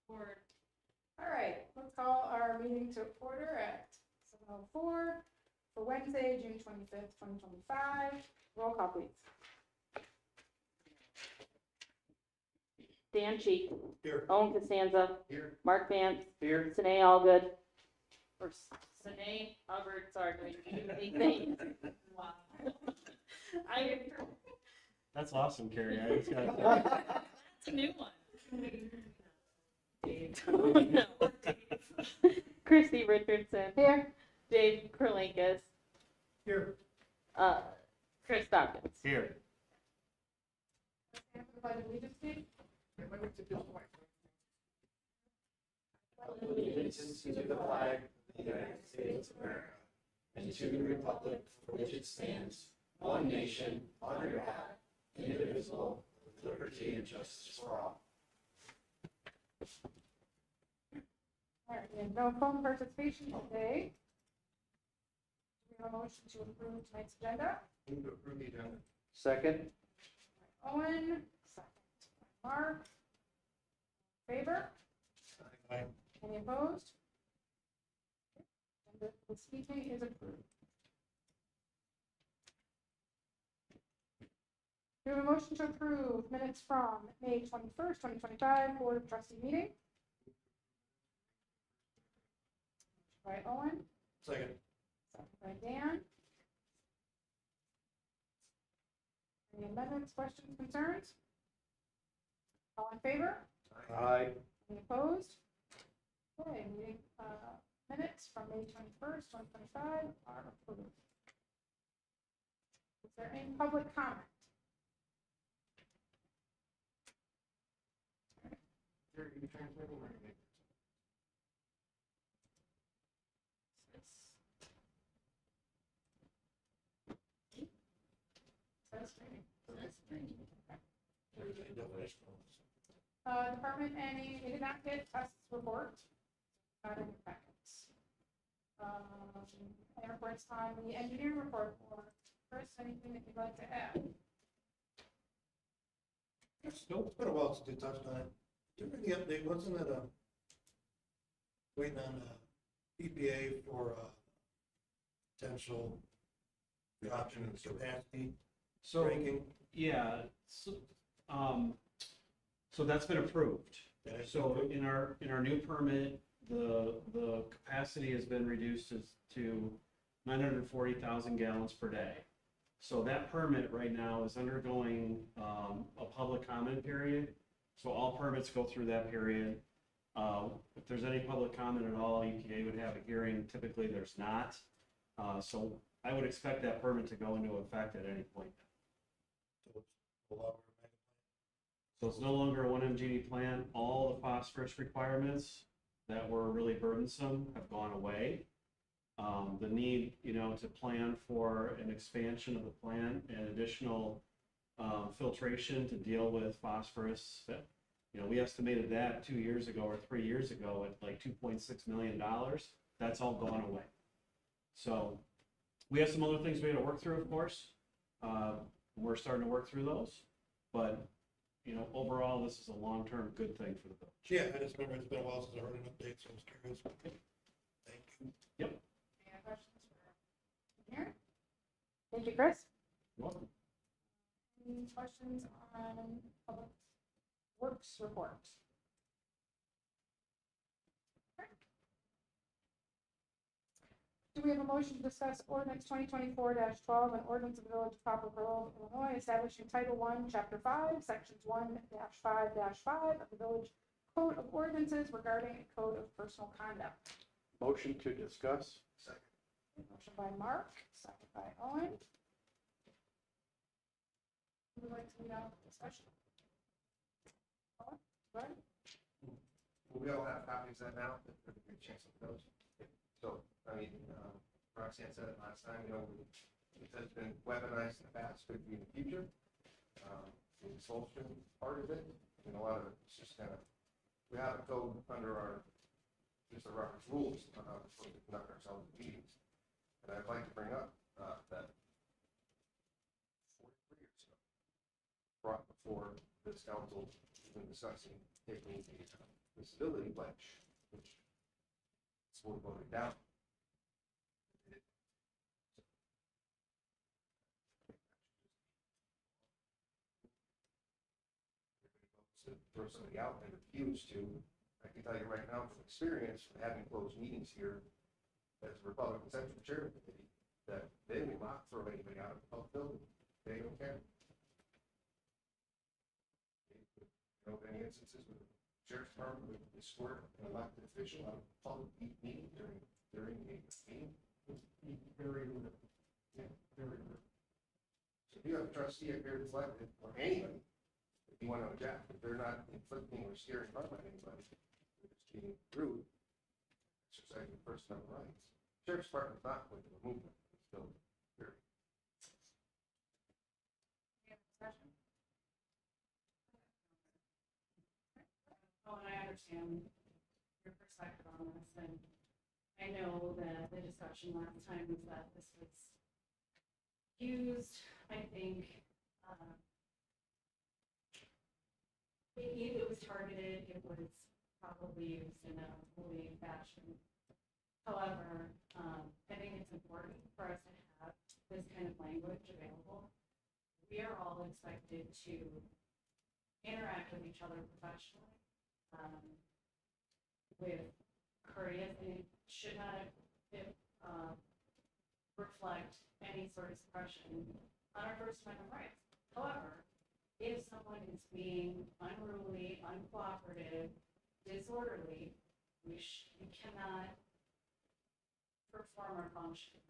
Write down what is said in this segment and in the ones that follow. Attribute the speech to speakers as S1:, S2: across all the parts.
S1: Board.
S2: All right, let's call our meeting to order at 7:04 for Wednesday, June 25th, 2025. Roll call, please.
S3: Dan Cheek.
S4: Here.
S3: Owen Costanza.
S4: Here.
S3: Mark Vance.
S4: Here.
S3: Sine Allgood. Or Sine Hubbard, sorry, nickname.
S1: Wow.
S4: That's awesome, Carrie. I just got
S1: That's a new one.
S3: Dave. Christy Richardson.
S2: Here.
S3: Dave Kurlankus.
S4: here.
S3: Chris Dawkins.
S4: Here.
S2: Stand for the pledge of allegiance, please.
S5: Allegiance to the flag of the United States of America and to the republic for which it stands, one nation, under God, indivisible, with liberty and justice for all.
S2: All right, we have no phone participation today. Do we have a motion to approve tonight's agenda?
S4: Move to approve the agenda.
S5: Second.
S2: Owen, second. Mark. Favor?
S4: Aye.
S2: Any opposed? Agenda this evening is approved. We have a motion to approve minutes from May 21st, 2025 Board of Trustee meeting. By Owen,
S4: Second.
S2: second by Dan. Any amendments, questions, concerns? All in favor?
S4: Aye.
S2: Any opposed? Okay, meeting minutes from May 21st, 2025 are approved. Is there any public comment?
S4: Here, you transmit or anything?
S2: Department any, we did not get tests report. Not in the packets. Any reports on the engineer report for Chris, anything that you'd like to add?
S6: It's been a while since we touched on it. Do you have any update? Wasn't it waiting on EPA for potential option of capacity
S7: So,
S6: ranking?
S7: yeah, so that's been approved. So in our new permit, the capacity has been reduced to 940,000 gallons per day. So that permit right now is undergoing a public comment period. So all permits go through that period. If there's any public comment at all, EPA would have a hearing. Typically, there's not. So I would expect that permit to go into effect at any point. So it's no longer a 1 MGD plant. All the phosphorus requirements that were really burdensome have gone away. The need, to plan for an expansion of the plant and additional filtration to deal with phosphorus. That, we estimated that 2 years ago or 3 years ago at like $2.6 million. That's all gone away. So we have some other things we got to work through, of course. We're starting to work through those, but overall, this is a long-term good thing for the village.
S6: Yeah, I just remember it's been a while since I heard an update, so I was curious. Thank you.
S7: Yep.
S2: Any other questions for engineer? Thank you, Chris.
S7: You're welcome.
S2: Any questions on public works report? Okay. Do we have a motion to discuss ordinance 2024-12, an ordinance of the Village of Poplar Grove, Illinois, establishing Title I, Chapter 5, Sections 1-5-5 of the Village Code of Ordinances regarding a code of personal conduct?
S5: Motion to discuss.
S6: Second.
S2: Motion by Mark, second by Owen. Who would like to lead out the discussion? Owen, go ahead.
S4: We all have copies of that now, but there's a good chance of those. So, Roxanne said it last time, it has been weaponized in the past, could be in the future. The expulsion part of it, and a lot of it's just we have a code under just the reference rules on how we're supposed to conduct ourselves in meetings. And I'd like to bring up that 43 years ago, brought before this council, been discussing taking a disability pledge, which is what voted down. To throw somebody out and refuse to, I can tell you right now from experience, from having closed meetings here as a Republican Central Chair Committee, that they will not throw anybody out of the public building. They don't care. You know, any instances with the Sheriff's Department would escort an elected official out of a public meeting during a meeting.
S6: Very little.
S4: Yeah, very little. So if you have a trustee up here that's elected, or anybody, if you want to object, if they're not inflicting or scaring harm on anybody, they're just being rude, exercising First Amendment rights. Sheriff's Department's not going to remove them. It's still very.
S2: Any other discussion?
S1: Oh, and I understand your perspective on this, and I know that the discussion last time was that this was used, I think, it was targeted, it was probably used in a bullying fashion. However, I think it's important for us to have this kind of language available. We are all expected to interact with each other professionally, with courteously. It should not reflect any sort of suppression on our First Amendment rights. However, if someone is being unruly, uncooperative, disorderly, we cannot perform our functions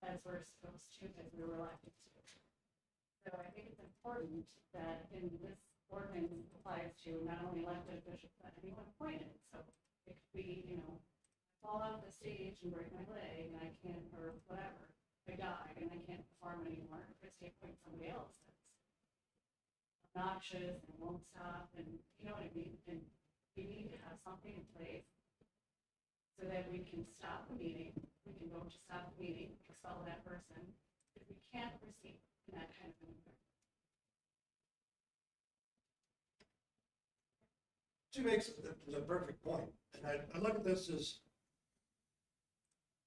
S1: as we're supposed to, as we were elected to. So I think it's important that in this ordinance applies to not only elected officials, but anyone appointed. So it could be, you know, fall off the stage and break my leg and I can't, or whatever, I died and I can't perform anymore. Trustee appoints somebody else that's obnoxious and won't stop, and you know what I mean? And we need to have something in place so that we can stop the meeting, we can vote to stop the meeting, expel that person, if we can't proceed in that kind of maneuver.
S6: She makes the perfect point, and I look at this as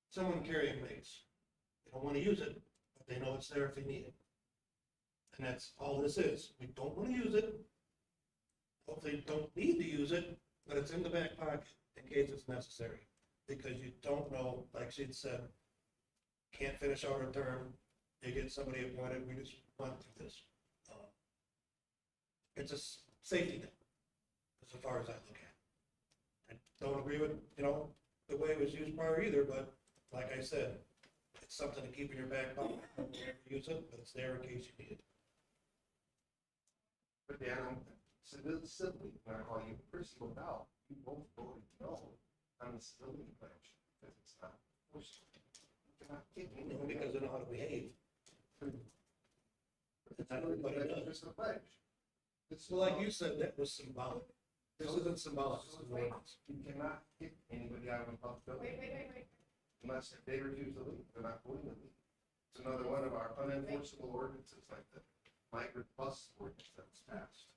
S6: someone carrying mace. They don't want to use it, but they know it's there if they need it. And that's all this is. We don't want to use it. Hopefully don't need to use it, but it's in the back pocket in case it's necessary. Because you don't know, like she'd said, can't finish out a term, they get somebody appointed, we just went through this. It's a safety net, as far as I look at it. I don't agree with, you know, the way it was used prior either, but like I said, it's something to keep in your back pocket. Don't ever use it, but it's there in case you need it.
S4: But Dan, civilly, when I call you Chris Lavelle, you both voted no on the civility pledge because it's not forced. You cannot get anyone
S6: Because they know how to behave.
S4: It's not everybody does. Just a pledge.
S6: Well, like you said, that was symbolic. This isn't symbolic, this is ordinance.
S4: You cannot kick anybody out of a public building.
S2: Wait.
S4: Unless if they refuse to leave, they're not going to leave. It's another one of our unenforceable ordinances, like the migrant bus ordinance that was passed.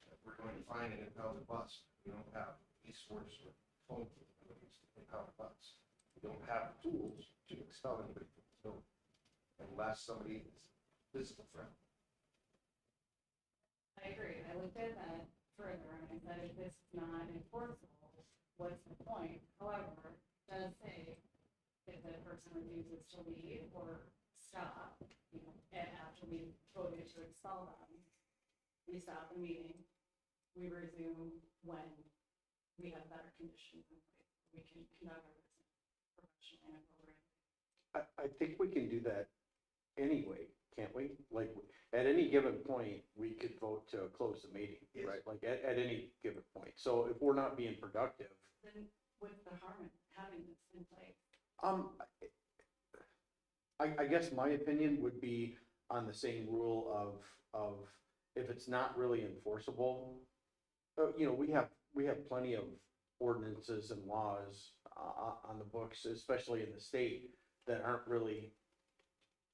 S4: That we're going to find and impound a bus. We don't have police force or phone capabilities to impound a bus. We don't have the tools to expel anybody from the building unless somebody is a physical threat.
S1: I agree. I looked at that further and I said, if this is not enforceable, what's the point? However, it does say if the person refuses to leave or stop, you know, and after we voted to expel them, we stop the meeting, we resume when we have better conditions in place. We can conduct our business professionally and appropriately.
S5: I think we can do that anyway, can't we? Like, at any given point, we could vote to close the meeting,
S4: Yes.
S5: right? Like, at any given point. So if we're not being productive,
S1: Then what's the harm in having this in place?
S5: I guess my opinion would be on the same rule of if it's not really enforceable, you know, we have plenty of ordinances and laws on the books, especially in the state, that aren't really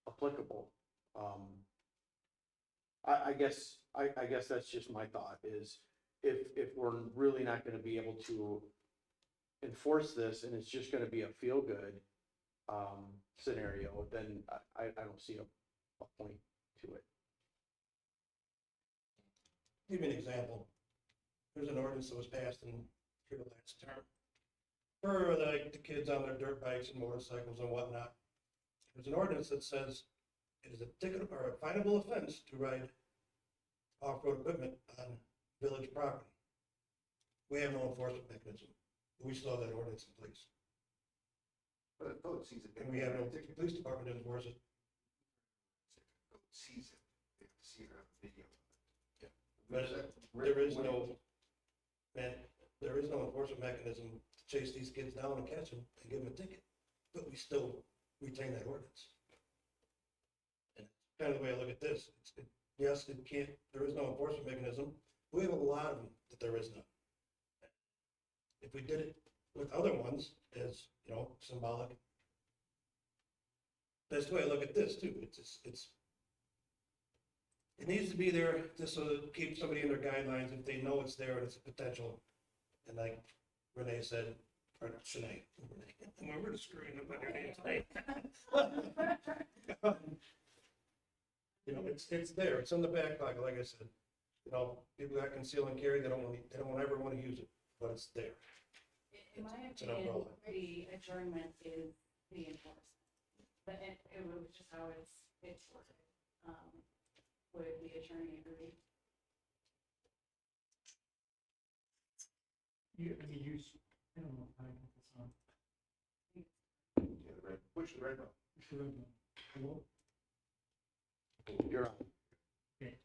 S5: applicable. I guess that's just my thought is if we're really not gonna be able to enforce this and it's just gonna be a feel-good, scenario, then I don't see a point to it.
S6: Give me an example. There's an ordinance that was passed in the last term for the kids on their dirt bikes and motorcycles and whatnot. There's an ordinance that says it is a ticket or a finable offense to ride off-road equipment on village property. We have no enforcement mechanism. We still have that ordinance in place.
S4: But the code sees it.
S6: And we have no police department to enforce it.
S4: The code sees it, they have to see it on video.
S6: Yeah. But there is no, man, there is no enforcement mechanism to chase these kids down and catch them and give them a ticket. But we still retain that ordinance. And kind of the way I look at this, yes, it can't, there is no enforcement mechanism. We have a lot of them that there is none. If we did it with other ones as, you know, symbolic. That's the way I look at this too. It needs to be there just so to keep somebody in their guidelines if they know it's there and it's a potential. And like Renee said, or not Shanae, Renee, we're just screwing up on your name tonight. You know, it's there, it's in the back pocket, like I said. You know, people that conceal and carry, they don't ever want to use it, but it's there.
S1: In my
S6: It's an
S1: opinion,
S6: umbrella.
S1: the adjournment is the enforcement. But it was just how it's worded. Would the attorney agree?
S8: I don't know if I got this on.
S4: Yeah, the red, push the red button.
S8: Sure. Hello?
S5: You're on.
S8: Okay.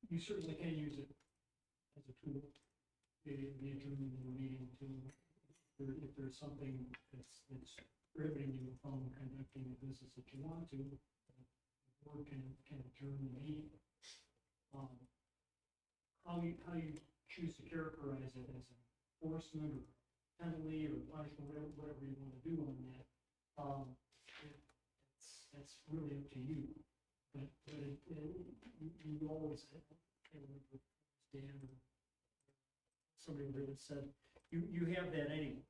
S8: You certainly can use it as a tool, the adjournment of the meeting to, if there's something that's prohibiting you from conducting the business that you want to, the board can adjourn the meeting. How you choose to characterize it as enforcement or penalty or punishment, whatever you want to do on that, that's really up to you. But you always, I can't remember if it was Dan or somebody over there that said, you have that anyway.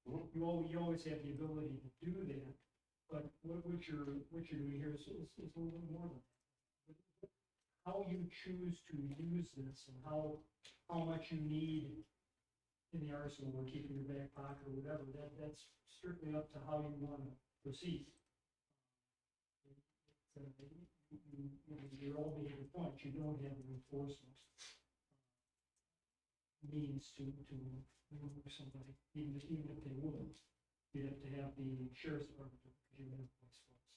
S5: Mhm.
S8: You always have the ability to do that, but what you're doing here is a little bit more than that. How you choose to use this and how much you need in the arsenal or keep in your back pocket or whatever, that's strictly up to how you want to proceed. You're all making a point, you don't have an enforcement means to remove somebody, even if they would. You'd have to have the sheriff's department, because you have police force.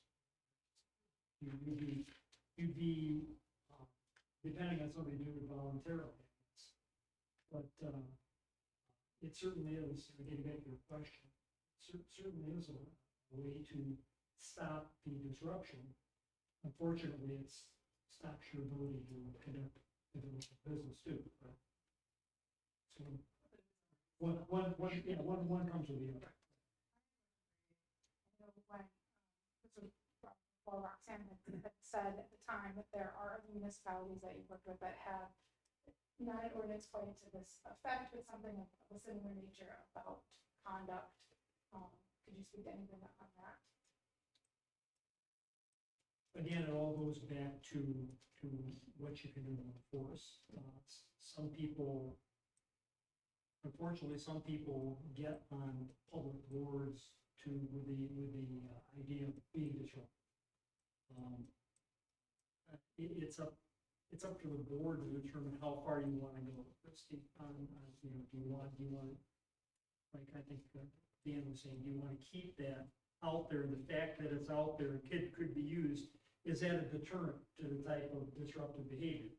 S8: You'd be depending on somebody doing it voluntarily, I guess. But it certainly is, getting back to your question, certainly is a way to stop the disruption. Unfortunately, it stops your ability to conduct the business too. But so one comes with the other.
S2: I know when, this was before Roxanne had said at the time that there are municipalities that you worked with that have not an ordinance quite to this effect, but something of a similar nature about conduct. Could you speak to anything on that?
S8: Again, it all goes back to what you can do to enforce. Some people, unfortunately, get on public boards with the idea of being disruptive. It's up to the board to determine how far you want to go. Do you want, like I think Dan was saying, do you want to keep that out there? The fact that it's out there, a kid could be used, is that a deterrent to the type of disruptive behavior?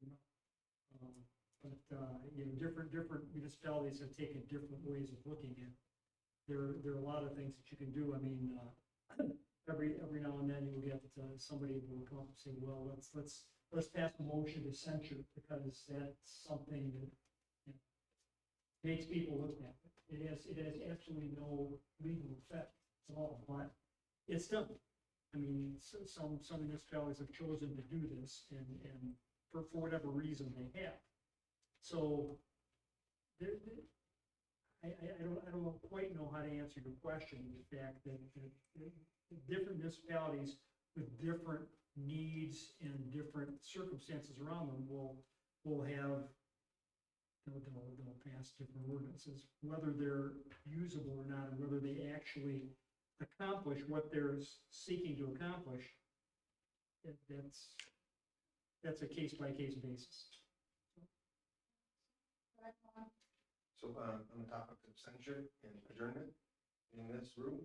S8: I don't know. But different municipalities have taken different ways of looking at it. There are a lot of things that you can do. I mean, every now and then you'll get somebody who will come up and say, well, let's pass a motion to censure because that's something that makes people look at it. It has absolutely no legal effect at all, but it's done. I mean, some municipalities have chosen to do this and for whatever reason they have. So, I don't quite know how to answer your question, the fact that different municipalities with different needs and different circumstances around them will have, they'll pass different ordinances, whether they're usable or not, and whether they actually accomplish what they're seeking to accomplish. That's a case-by-case basis.
S4: So, on the topic of censure and adjournment in this room,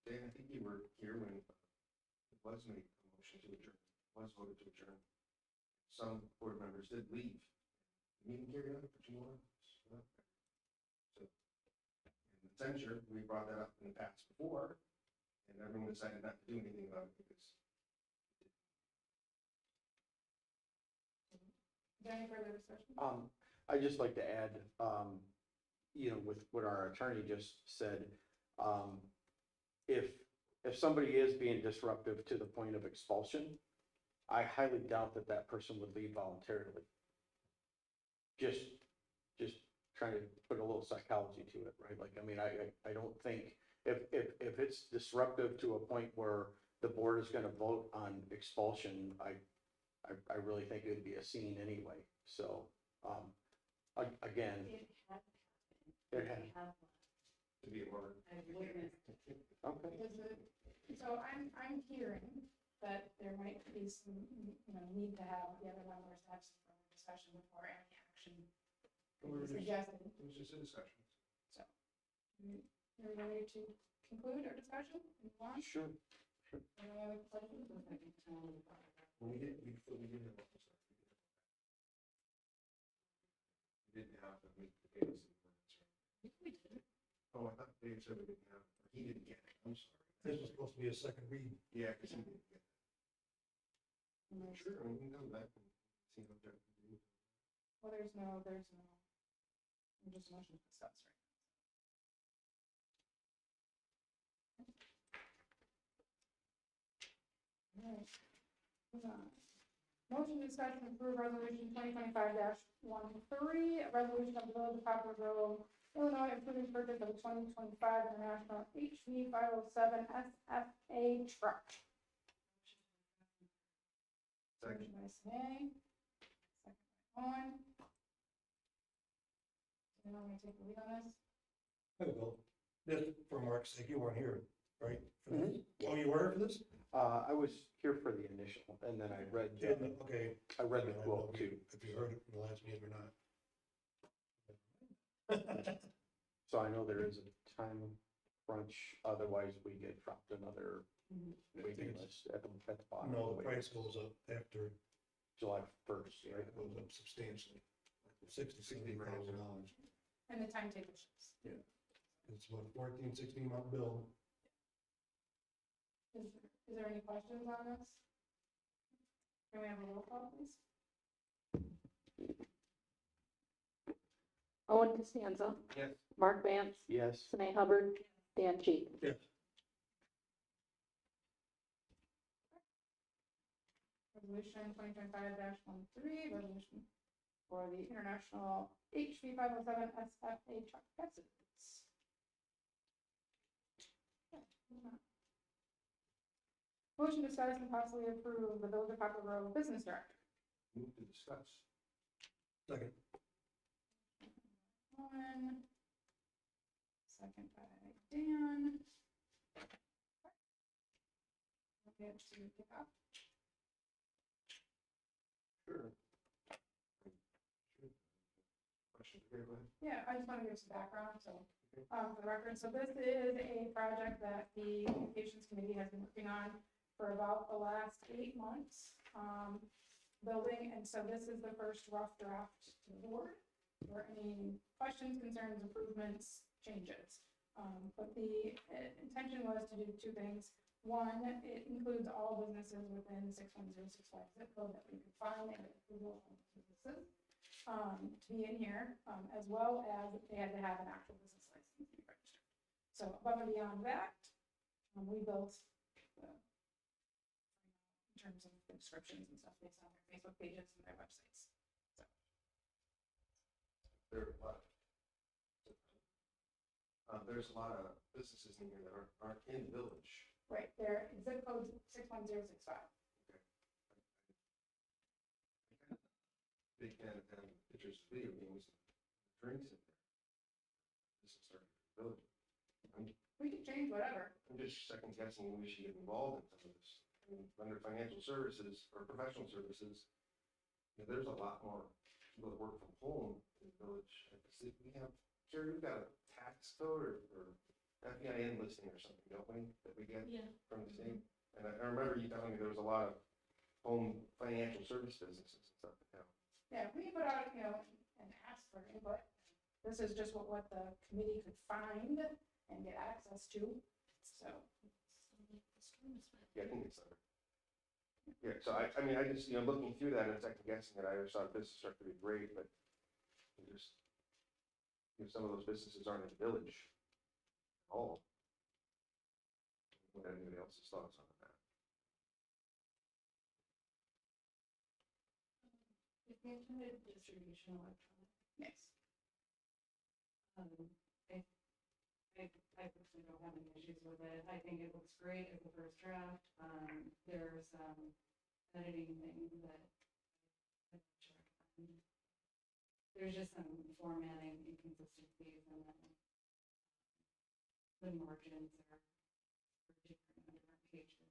S4: Dan, I think you were here when it was made a motion to adjourn, was voted to adjourn. Some board members did leave. The meeting carried on for 2 more months. So, and the censure, we brought that up in the past before, and everyone decided not to do anything about it because
S2: Is there any further discussion?
S5: I'd just like to add, you know, with what our attorney just said, if somebody is being disruptive to the point of expulsion, I highly doubt that that person would leave voluntarily. Just trying to put a little psychology to it, right? Like, I mean, I don't think, if it's disruptive to a point where the board is gonna vote on expulsion, I really think it would be a scene anyway, so, again,
S1: It has
S5: it
S1: happened.
S5: had,
S1: We have,
S4: to be a word.
S1: I've witnessed it.
S5: okay.
S2: So I'm hearing that there might be some, need to have the other members have some further discussion before any action could be suggested.
S4: It was just a discussion.
S2: Are we ready to conclude our discussion? Move on?
S5: Sure.
S2: Any other questions?
S4: When we didn't have, we didn't have the meat potatoes.
S1: We did.
S4: Oh, I thought Dave said we didn't have, or he didn't get it, I'm sorry.
S6: This was supposed to be a second read.
S4: Yeah, because he didn't get it.
S2: And there's-
S4: Sure, we can come back and see what Jeff can do.
S2: Well, there's no, I'm just motion to discuss right now. All right. Move on. Motion to discuss and approve resolution 2025-13, a resolution of the Village of Poplar Grove, Illinois, approving purchase of a 2025 International HV 507 SFA truck.
S4: Second.
S2: Motion by Snee, second by Owen. Do you want me to take the lead on this?
S6: I will. Just for Mark's sake, you weren't here, right? For this? Oh, you were here for this?
S5: I was here for the initial, and then I read,
S6: Okay.
S5: I read the
S6: I don't
S5: quote
S6: know
S5: too.
S6: If you heard it from the last meeting or not.
S5: So I know there is a time crunch, otherwise we get dropped another waiting list at the bottom.
S6: No,
S5: of
S6: the
S5: waiting
S6: price
S5: list.
S6: goes up after,
S5: July 1st,
S6: yeah,
S5: right?
S6: it goes up substantially. $60,000.
S2: And the timetable shifts.
S6: It's about a 14, 16-month bill.
S2: Is there any questions on this? Can we have a roll call, please?
S3: Owen Costanza,
S4: Yes.
S3: Mark Vance,
S5: Yes.
S3: Sine Hubbard, Dan Cheek.
S6: Yes.
S2: Resolution 2025-13, resolution for the International HV 507 SFA truck passes. Motion to discuss and possibly approve the Village of Poplar Grove Business Director.
S4: Move to discuss.
S6: Second.
S2: Owen. Second by Dan. Okay, to pick up.
S4: Sure. Question, okay, go ahead.
S2: Yeah, I just want to give some background, so, for the record, so this is a project that the Communications Committee has been working on for about the last 8 months, building, and so this is the first rough draft to the board for any questions, concerns, improvements, changes. But the intention was to do 2 things. One, it includes all businesses within 61065 zip code that we could find and approval of businesses to be in here, as well as they had to have an actual business license to be registered. So above and beyond that, we built in terms of descriptions and stuff based on their Facebook pages and their websites.
S4: There's a lot of businesses in here that aren't in the village.
S2: Right, their zip code 61065.
S4: Big fan of having pictures of video games, drinks in there. This is starting to village.
S2: We can change whatever.
S4: I'm just second guessing we should get involved in some of this. I mean, under financial services or professional services, there's a lot more people that work from home in the village. I see we have, Jerry, we've got a tax code or FEIN listing or something, don't we, that we get from the state? And I remember you telling me there was a lot of home financial service businesses and stuff in town.
S2: Yeah, we put out, and ask for input. This is just what the committee could find and get access to, so.
S4: Yeah, I think it's under. Yeah, so I mean, I just, looking through that and second guessing it, I always thought business started to be great, but just, some of those businesses aren't in the village at all. What anybody else's thoughts on that?
S1: If the intended distribution electronic,
S2: Yes.
S1: I personally don't have any issues with it. I think it looks great as the first draft. There's editing things that I'd like to recommend. There's just some formatting inconsistencies, and then the margins are different on different pages.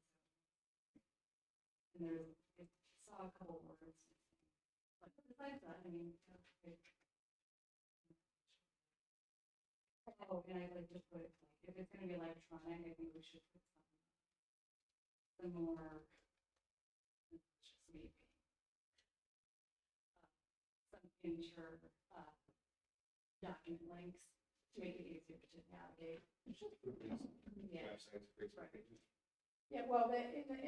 S1: And I saw a couple words. But besides that, I mean, oh, and I'd like to put, if it's gonna be electronic, I think we should put some more, it's just me. Some inter, document links to make it easier to navigate. Yeah.
S2: Yeah, well, in the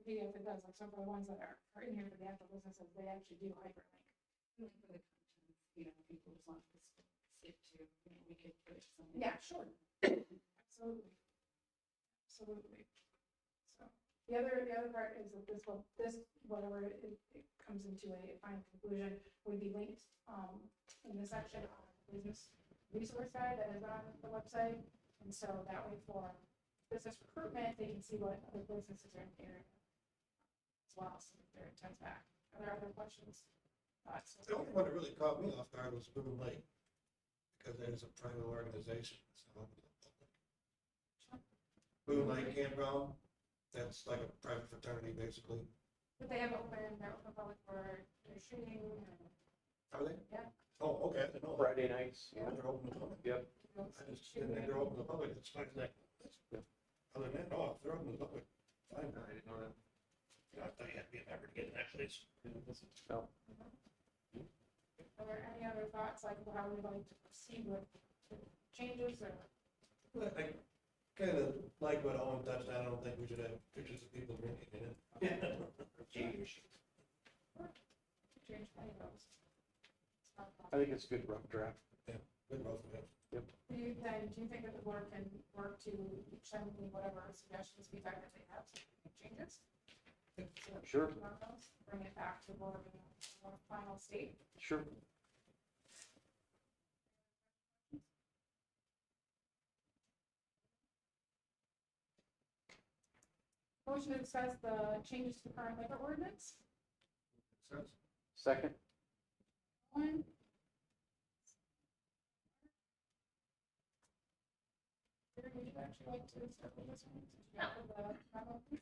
S2: PDF, it does, like some of the ones that are in here for the actual businesses, they actually do hyperlink.
S1: Like for the content, people just want to skip to, we could put something.
S2: Yeah, sure. Absolutely. Absolutely. So, the other part is that whatever it comes into a final conclusion, would be linked, in the section on the business resource guide that is on the website. And so that way for business recruitment, they can see what other businesses are in the area as well, so their intent's back. Are there other questions? Thoughts?
S6: The only one that really caught me off guard was Boone Lake, because it is a private organization, so. Boone Lake Campground, that's like a private fraternity, basically.
S2: But they're open public for their shooting and.
S6: Are they?
S2: Yeah.
S6: Oh, okay, I didn't know.
S5: Friday nights.
S6: Yeah, they're open to the public.
S5: Yep.
S6: I just didn't think they're open to the public, it's fine, like, other than that, no, if they're open to the public, fine.
S4: I didn't know that.
S6: I thought you had to be a member to get in that place.
S5: No.
S2: Are there any other thoughts, like how we'd like to proceed with changes or?
S6: But I kind of like what Owen touched on, I don't think we should have pictures of people drinking in it.
S2: Change any of those? It's not a
S5: I
S2: problem.
S5: think it's a good rough draft.
S6: Good rough, yeah.
S2: Do you think that the board can work to send me whatever suggestions, feedback that they have, changes?
S5: Sure.
S2: Bring it back to the board in a final state.
S5: Sure.
S2: Motion to discuss the changes to the current liquor ordinance.
S5: Second.
S2: One. Would you actually like to start with this one?
S9: Yeah.
S2: With the memo, please?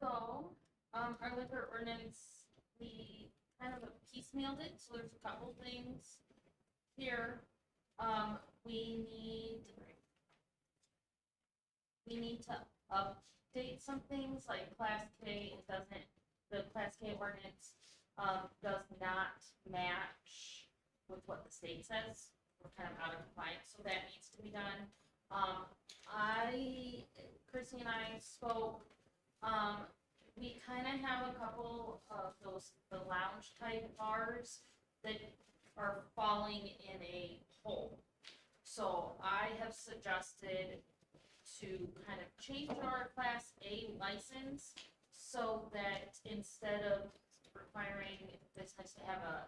S9: So, our liquor ordinance, we kind of piecemealed it, so there's a couple things here. We need to update some things, like Class K, the Class K ordinance, does not match with what the state says. We're kind of out of compliance, so that needs to be done. Chrissy and I spoke, we kind of have a couple of the lounge type bars that are falling in a hole. So I have suggested to kind of change our Class A license so that instead of requiring business to have a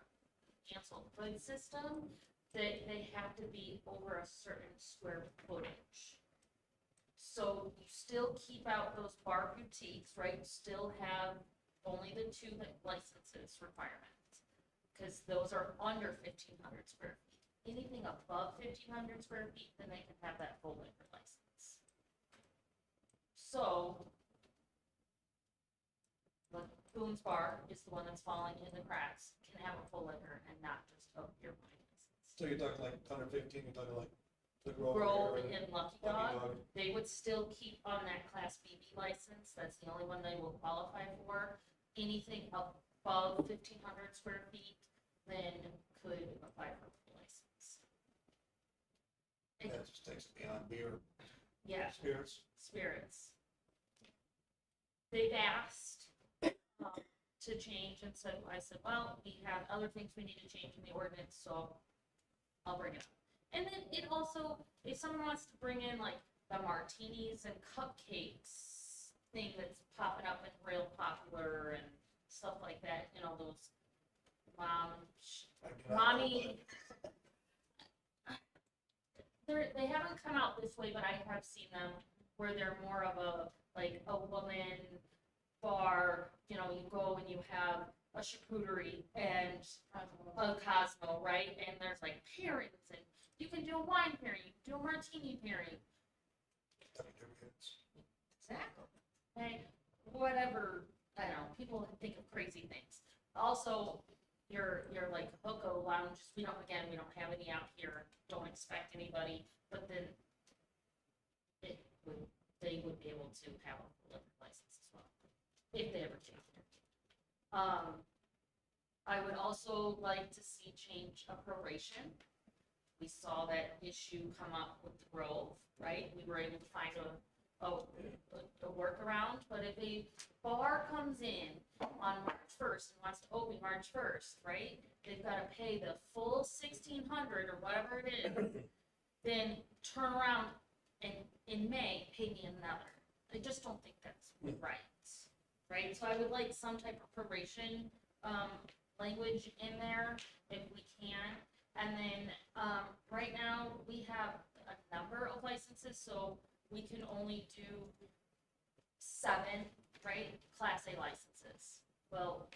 S9: canceled goods system, that they have to be over a certain square footage. So you still keep out those bar boutiques, right? You still have only the two licenses requirements, because those are under 1,500 square feet. Anything above 1,500 square feet, then they can have that full liquor license. So, the Boone's Bar is the one that's falling in the cracks, can have a full liquor and not just a beer wine license.
S6: So you're talking like 115, you're talking like the Grove.
S9: Grove
S6: area,
S9: and Lucky
S6: Lucky
S9: Dog,
S6: Dog.
S9: they would still keep on that Class BB license, that's the only one they will qualify for. Anything above 1,500 square feet, then could apply for a license.
S6: That just takes it beyond beer,
S9: Yeah,
S6: spirits.
S9: spirits. They've asked to change, and so I said, well, we have other things we need to change in the ordinance, so I'll bring it up. And then it also, if someone wants to bring in like the martinis and cupcakes thing that's popping up and real popular and stuff like that, you know, those
S6: I cannot
S9: mommy. They haven't come out this way, but I have seen them where they're more of a, like a woman bar, you know, you go and you have a charcuterie and a Cosmo, right? And there's like pairings, and you can do a wine pairing, you can do a martini pairing. Exactly. Okay, whatever, I don't know, people think of crazy things. Also, your like hookah lounges, we don't have any out here, don't expect anybody, but then they would be able to have a liquor license as well, if they ever came here. I would also like to see change of proration. We saw that issue come up with the Grove, right? We were able to find a workaround, but if a bar comes in on March 1st and wants to open March 1st, right? They've got to pay the full 1,600 or whatever it is, then turn around and in May pay me another. I just don't think that's right? So I would like some type of proration language in there if we can. And then right now we have a number of licenses, so we can only do 7, right? Class A licenses. Well,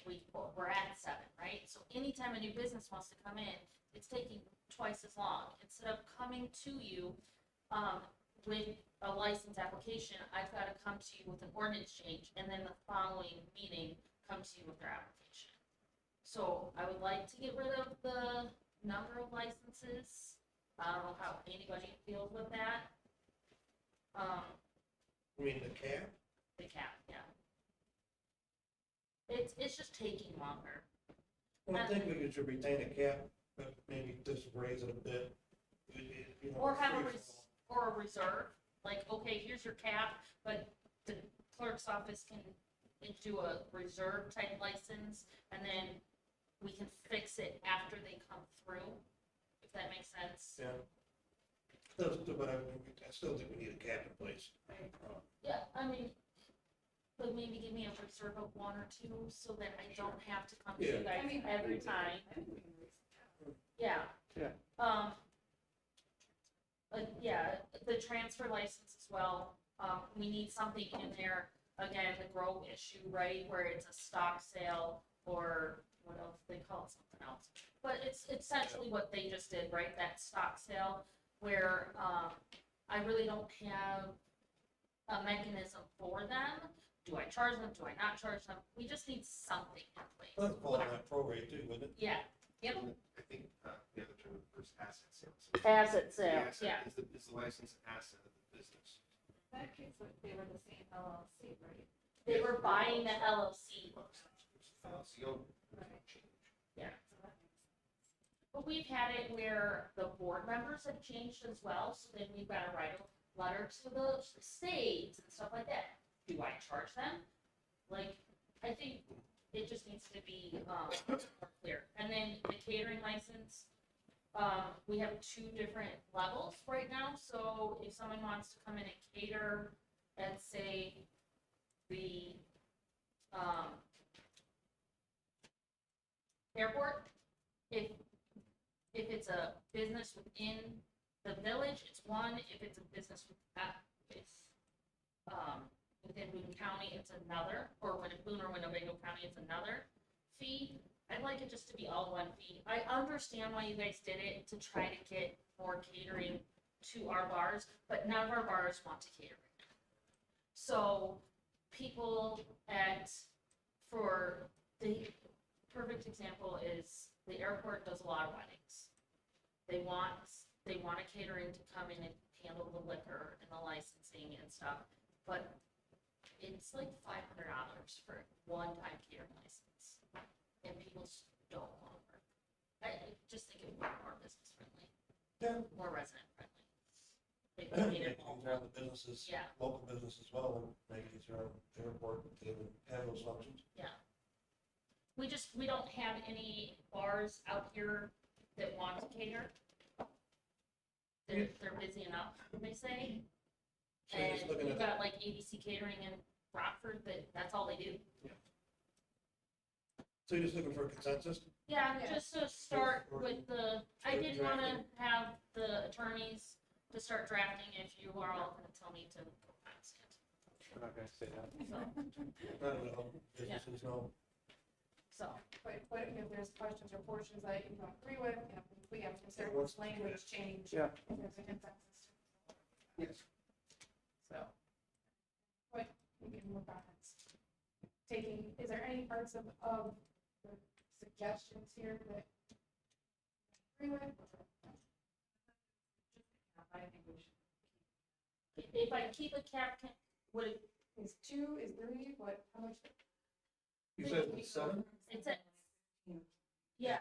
S9: we're at 7, right? So anytime a new business wants to come in, it's taking twice as long. Instead of coming to you with a license application, I've got to come to you with an ordinance change, and then the following meeting come to you with their application. So I would like to get rid of the number of licenses. I don't know how anybody feels with that.
S6: You mean the cap?
S9: The cap, yeah. It's just taking longer.
S6: Well, I think we should retain a cap, but maybe just raise it a bit. You know,
S9: Or have
S6: free
S9: a reserve, like, okay, here's your cap, but the clerk's office can do a reserve type license, and then we can fix it after they come through, if that makes sense.
S6: Yeah. But I still think we need a cap in place.
S9: Yeah, I mean, but maybe give me a reserve of 1 or 2, so that I don't have to come to you
S6: Yeah.
S9: guys every time.
S1: I think we can raise the cap.
S9: Yeah.
S3: Yeah.
S9: But yeah, the transfer license as well, we need something in there, again, the Grove issue, right, where it's a stock sale, or what else, they call it something else. But it's essentially what they just did, right, that stock sale, where, I really don't have a mechanism for them. Do I charge them, do I not charge them? We just need something in place.
S6: That's fall in that prorate too, wouldn't it?
S9: Yeah, yep,
S4: I think the other term was asset sales.
S3: Asset
S4: The
S3: sale.
S4: asset
S9: yeah.
S4: is the license asset of the business.
S1: In that case, like, they were the same LLC, right?
S9: they were buying the LLC.
S4: LLC,
S1: Right.
S4: change.
S9: Yeah.
S1: So that makes sense.
S9: But we've had it where the board members have changed as well, so then we've got to write a letter to the state and stuff like that. Do I charge them? Like, I think it just needs to be, more clear. And then the catering license, we have 2 different levels right now, so if someone wants to come in and cater at, say, the airport, if it's a business within the village, it's one. If it's a business within Boone County, it's another, or when Boone or Winnebago County, it's another fee. I'd like it just to be all one fee. I understand why you guys did it to try to get more catering to our bars, but none of our bars want to cater right now. So people for the perfect example is the airport does a lot of weddings. They want a catering to come in and handle the liquor and the licensing and stuff, but it's like $500 for a one-time catering license, and people just don't want to work. I just think it would be more business friendly,
S6: Yeah.
S9: more resident friendly. They
S6: Make
S9: made it
S6: these
S9: all-
S6: around the businesses,
S9: Yeah.
S6: local business as well, and make these around the airport, they would have those functions.
S9: We don't have any bars out here that want to cater. They're busy enough, they say.
S6: So you're just
S9: And
S6: looking
S9: you've
S6: at,
S9: got like ABC Catering in Rockford, that's all they do.
S6: so you're just looking for a consensus?
S9: Yeah,
S2: Yeah.
S9: just to start
S6: Or-
S9: with I did wanna have the attorneys to start drafting if you are all gonna tell me to go past it.
S5: We're not gonna say that.
S9: So,
S6: I don't know, businesses know.
S2: But if there's questions or portions that you don't agree with, we have to consider this language change.
S5: Yeah.
S2: If there's a consensus.
S4: Yes.
S2: So. But we can work on it. Is there any parts of the suggestions here that you agree with?
S1: I think we should.
S9: if I keep a cap, would it,
S2: Is 2, is 3, how much?
S6: You said it's 7?
S9: it's a, yeah,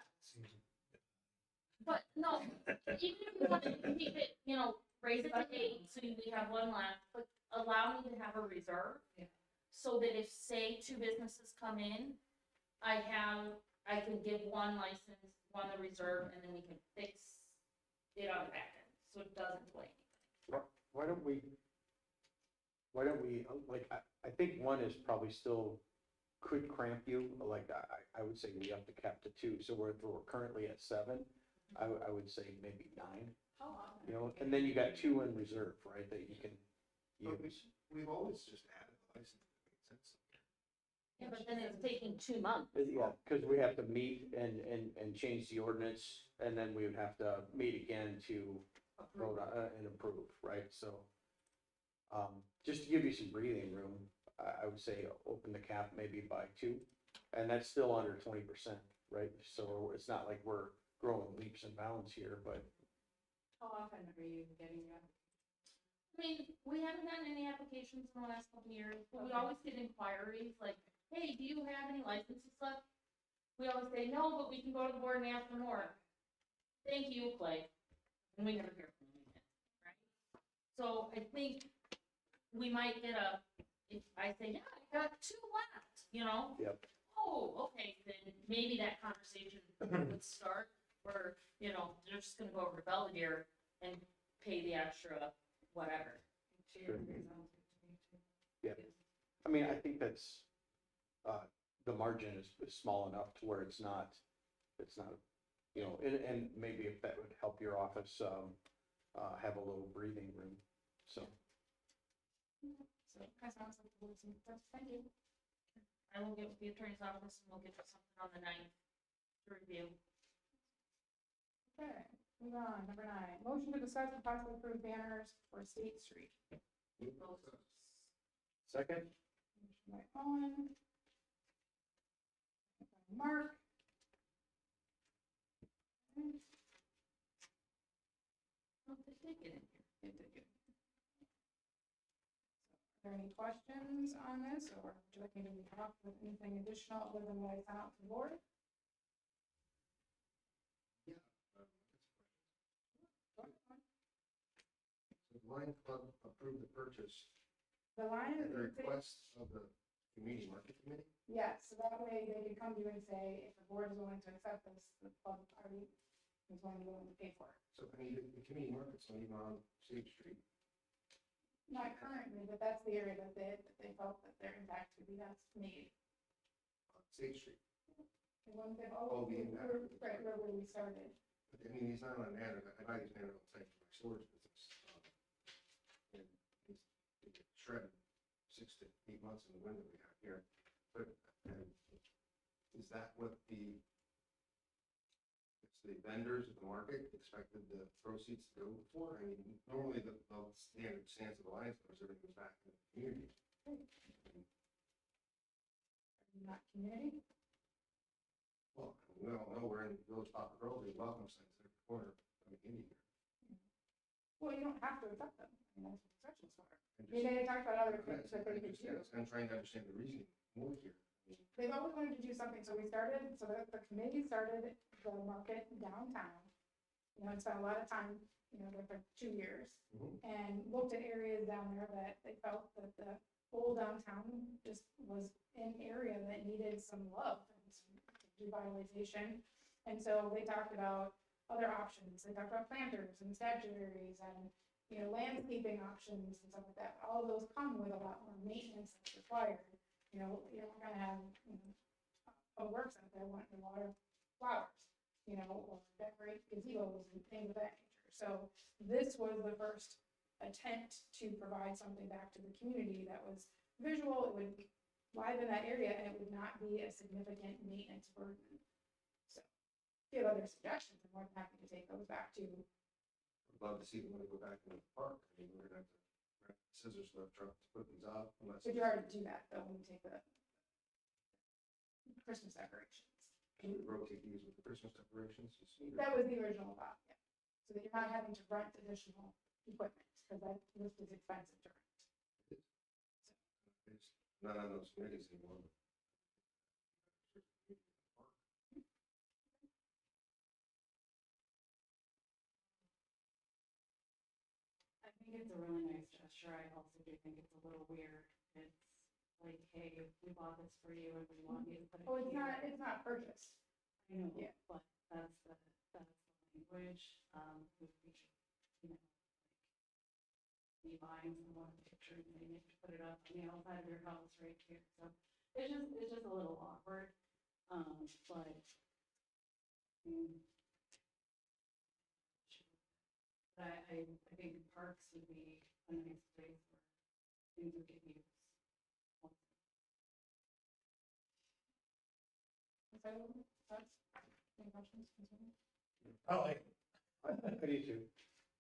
S9: but no, even if you want to keep it, raise it to 8, so we have one left, but allow me to have a reserve.
S1: Yeah.
S9: So that if, say, 2 businesses come in, I can give one license, one the reserve, and then we can fix it on the back end, so it doesn't delay anything.
S5: Why don't we, like, I think one is probably still, could cramp you, like, I would say we have to cap to 2, so we're currently at 7, I would say maybe 9,
S1: How often?
S5: and then you got 2 in reserve, right, that you can use.
S4: We've always just added the license, that makes sense.
S9: Yeah, but then it's taking 2 months.
S5: Yeah, because we have to meet and change the ordinance, and then we would have to meet again to vote on, and approve, right, so. Just to give you some breathing room, I would say open the cap maybe by 2, and that's still under 20%, right? So it's not like we're growing leaps and bounds here, but
S1: How often are you getting your
S9: I mean, we haven't gotten any applications in the last couple of years, but we always get inquiries like, hey, do you have any licenses left? We always say, no, but we can go to the board and ask for more. Thank you, Clay. And we never hear from them again, right? So I think we might get if I say, yeah, I got 2 left,
S5: Yep.
S9: Oh, okay, then maybe that conversation would start where, they're just gonna go over to Belvedere and pay the extra whatever.
S5: Sure. Yeah. I mean, I think that's, the margin is small enough to where it's not, and maybe if that would help your office, have a little breathing room, so.
S2: So, that sounds like the woods and stuff. Thank you.
S9: I will get with the attorney's office and we'll get you something on the 9th to review.
S2: Okay, move on, number 9, motion to discuss and possibly approve banners for State Street.
S5: Second?
S2: Motion by Owen. Second by Mark. Okay.
S9: Oh, they did get in here.
S2: It did get. Are there any questions on this, or would you like me to lead off with anything additional other than what I sent out to the board?
S4: So the Lions Club approved the purchase
S2: The line
S4: at
S2: is,
S4: the request of the community market committee.
S2: yes, so that way they can come to you and say, if the board is willing to accept this, the club party is willing to pay for it.
S4: So, I mean, the community market's not even on State Street.
S2: Not currently, but that's the area that they felt that their impact would be best made.
S4: State Street.
S2: The one thing,
S4: Oh, the impact.
S2: right where we started.
S4: But I mean, he's not on Manor, I buy these Manor all the time for my storage business. And they get shredded 6 to 8 months in the winter we have here. But is that what the vendors at the market expected the proceeds to go for? I mean, normally the standard stance of the Lions Club is everything goes back to the community.
S2: Not community.
S4: Well, we all know we're in Village Poplar Grove, they welcome signs at every corner of McKinney here.
S2: Well, you don't have to accept them. I mean, that's what section's for.
S4: And
S2: I mean, they talked about other things that they could do.
S4: I'm trying to understand the reasoning more here.
S2: They've always wanted to do something, so we started, so the committee started the market downtown. You know, and spent a lot of time, you know, there for 2 years.
S4: Mhm.
S2: And looked at areas down there that they felt that the old downtown just was an area that needed some love and some revitalization. And so they talked about other options, they talked about planters and statuaries and, you know, landscaping options and stuff like that. All of those come with a lot more maintenance that's required. You know, you're not gonna have, you know, a works out there wanting to water flowers, you know, or decorate gazebos and things of that nature. So this was the first attempt to provide something back to the community that was visual, it would liven that area, and it would not be a significant maintenance burden. So if you have other suggestions, I'm more than happy to take those back to.
S4: I'd love to see the money go back in the park. I mean, we're gonna have to rent a scissors lift truck to put these up unless.
S2: But you already do that, though, when you take the Christmas decorations.
S4: Can we rotate these with the Christmas decorations?
S2: That was the original thought, yeah. So that you're not having to rent additional equipment, because that list is expensive to rent.
S4: It's not on those committees anymore.
S1: I think it's a really nice gesture. I also do think it's a little weird. It's like, hey, we bought this for you and we want you to put it
S2: Oh,
S1: here.
S2: it's not purchased.
S1: I know,
S2: Yeah.
S1: but that's the language, we should, you know, like, be buying someone a picture and saying you have to put it up on the outside of your house right here, so it's just a little awkward, but. I think parks would be a nice place where things would get used.
S2: Any questions, concerns?
S6: I like,
S5: I do too.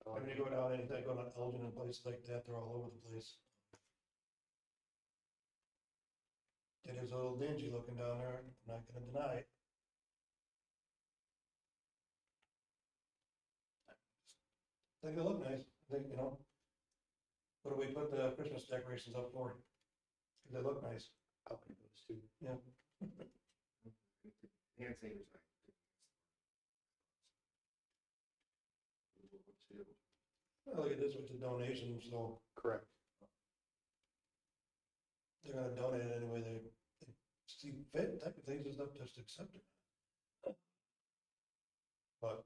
S6: when you go down, anything, go to Elgin and places like that, they're all over the place. It is a little dingy looking down there, I'm not gonna deny it. I think they look nice, I think, you know. What do we put the Christmas decorations up for? 'Cause they look nice.
S5: I like those too.
S6: Yeah.
S4: Hand sanitizer.
S6: Well, look at this with the donations, so
S5: Correct.
S6: they're gonna donate it anyway they see fit, type of things, is not just accept it. But,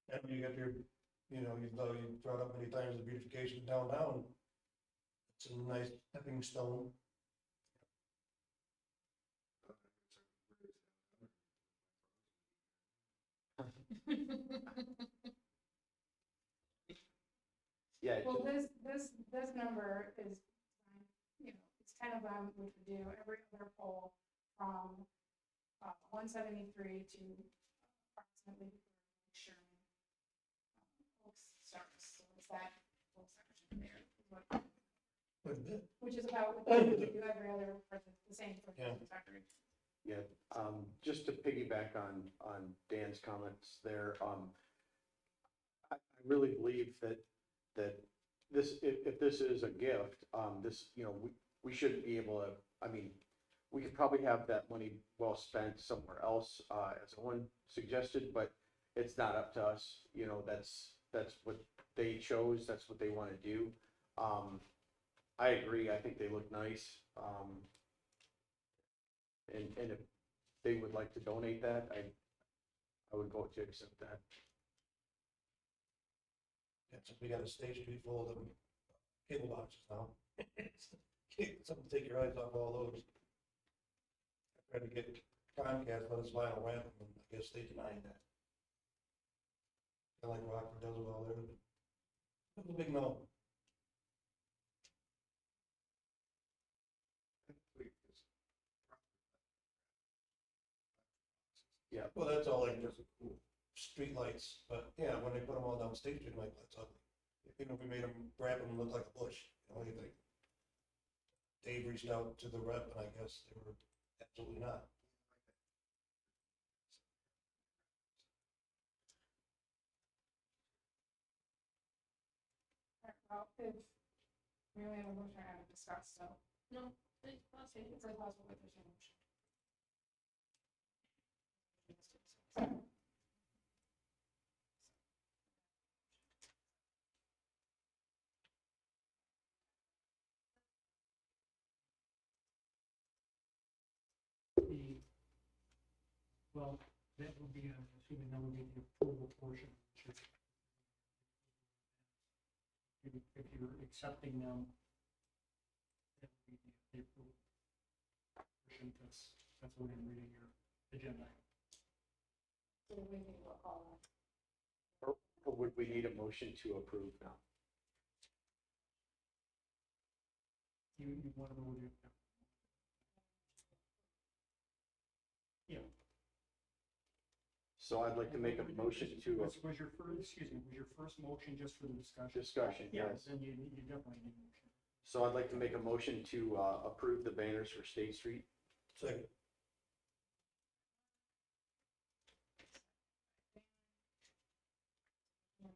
S6: and you got your, you know, you brought up many times the beautification downtown. It's a nice stepping stone.
S5: Yeah,
S2: Well, this number is, you know, it's kind of, which we do every other poll from 173 to approximately Sherman. Oaks starts, so it's that whole section there, is what-
S6: Quite a bit.
S2: which is about what we do every other, for the same for
S6: Yeah.
S2: the factory.
S5: yeah. Just to piggyback on Dan's comments there, I really believe that this, if this is a gift, this, you know, we shouldn't be able to, I mean, we could probably have that money well spent somewhere else, as someone suggested, but it's not up to us, you know, that's what they chose, that's what they want to do. I agree, I think they look nice, and if they would like to donate that, I would vote to accept that.
S6: Yeah, so we got a stage street full of them cable boxes now. Something to take your eyes off all those. tried to get Comcast, let us vinyl wrap them, and I guess they denied that. Kind of like Rockford does with all theirs. It was a big no.
S5: Yeah.
S6: Well, that's all like just street lights, but yeah, when they put them all down State Street, I'm like, that's ugly. Even if we made them, wrap them look like a bush, you know, what do you think? Dave reached out to the rep, and I guess they were absolutely not.
S2: Well, if we only have a motion, I haven't discussed, so
S9: No, it's possible.
S2: it's like possible with this motion.
S8: The, well, that would be, I'm assuming that would be the approval portion. If you're accepting them, that would be the approval portion. That's what I'm reading your agenda.
S2: So we need to call that.
S5: Or would we need a motion to approve now?
S8: You want to move it? Yeah.
S5: So I'd like to make a motion to
S8: Was your first, excuse me, was your first motion just for the discussion?
S5: discussion,
S8: Yeah,
S5: yes.
S8: then you definitely need a motion.
S5: So I'd like to make a motion to approve the banners for State Street.
S6: Second.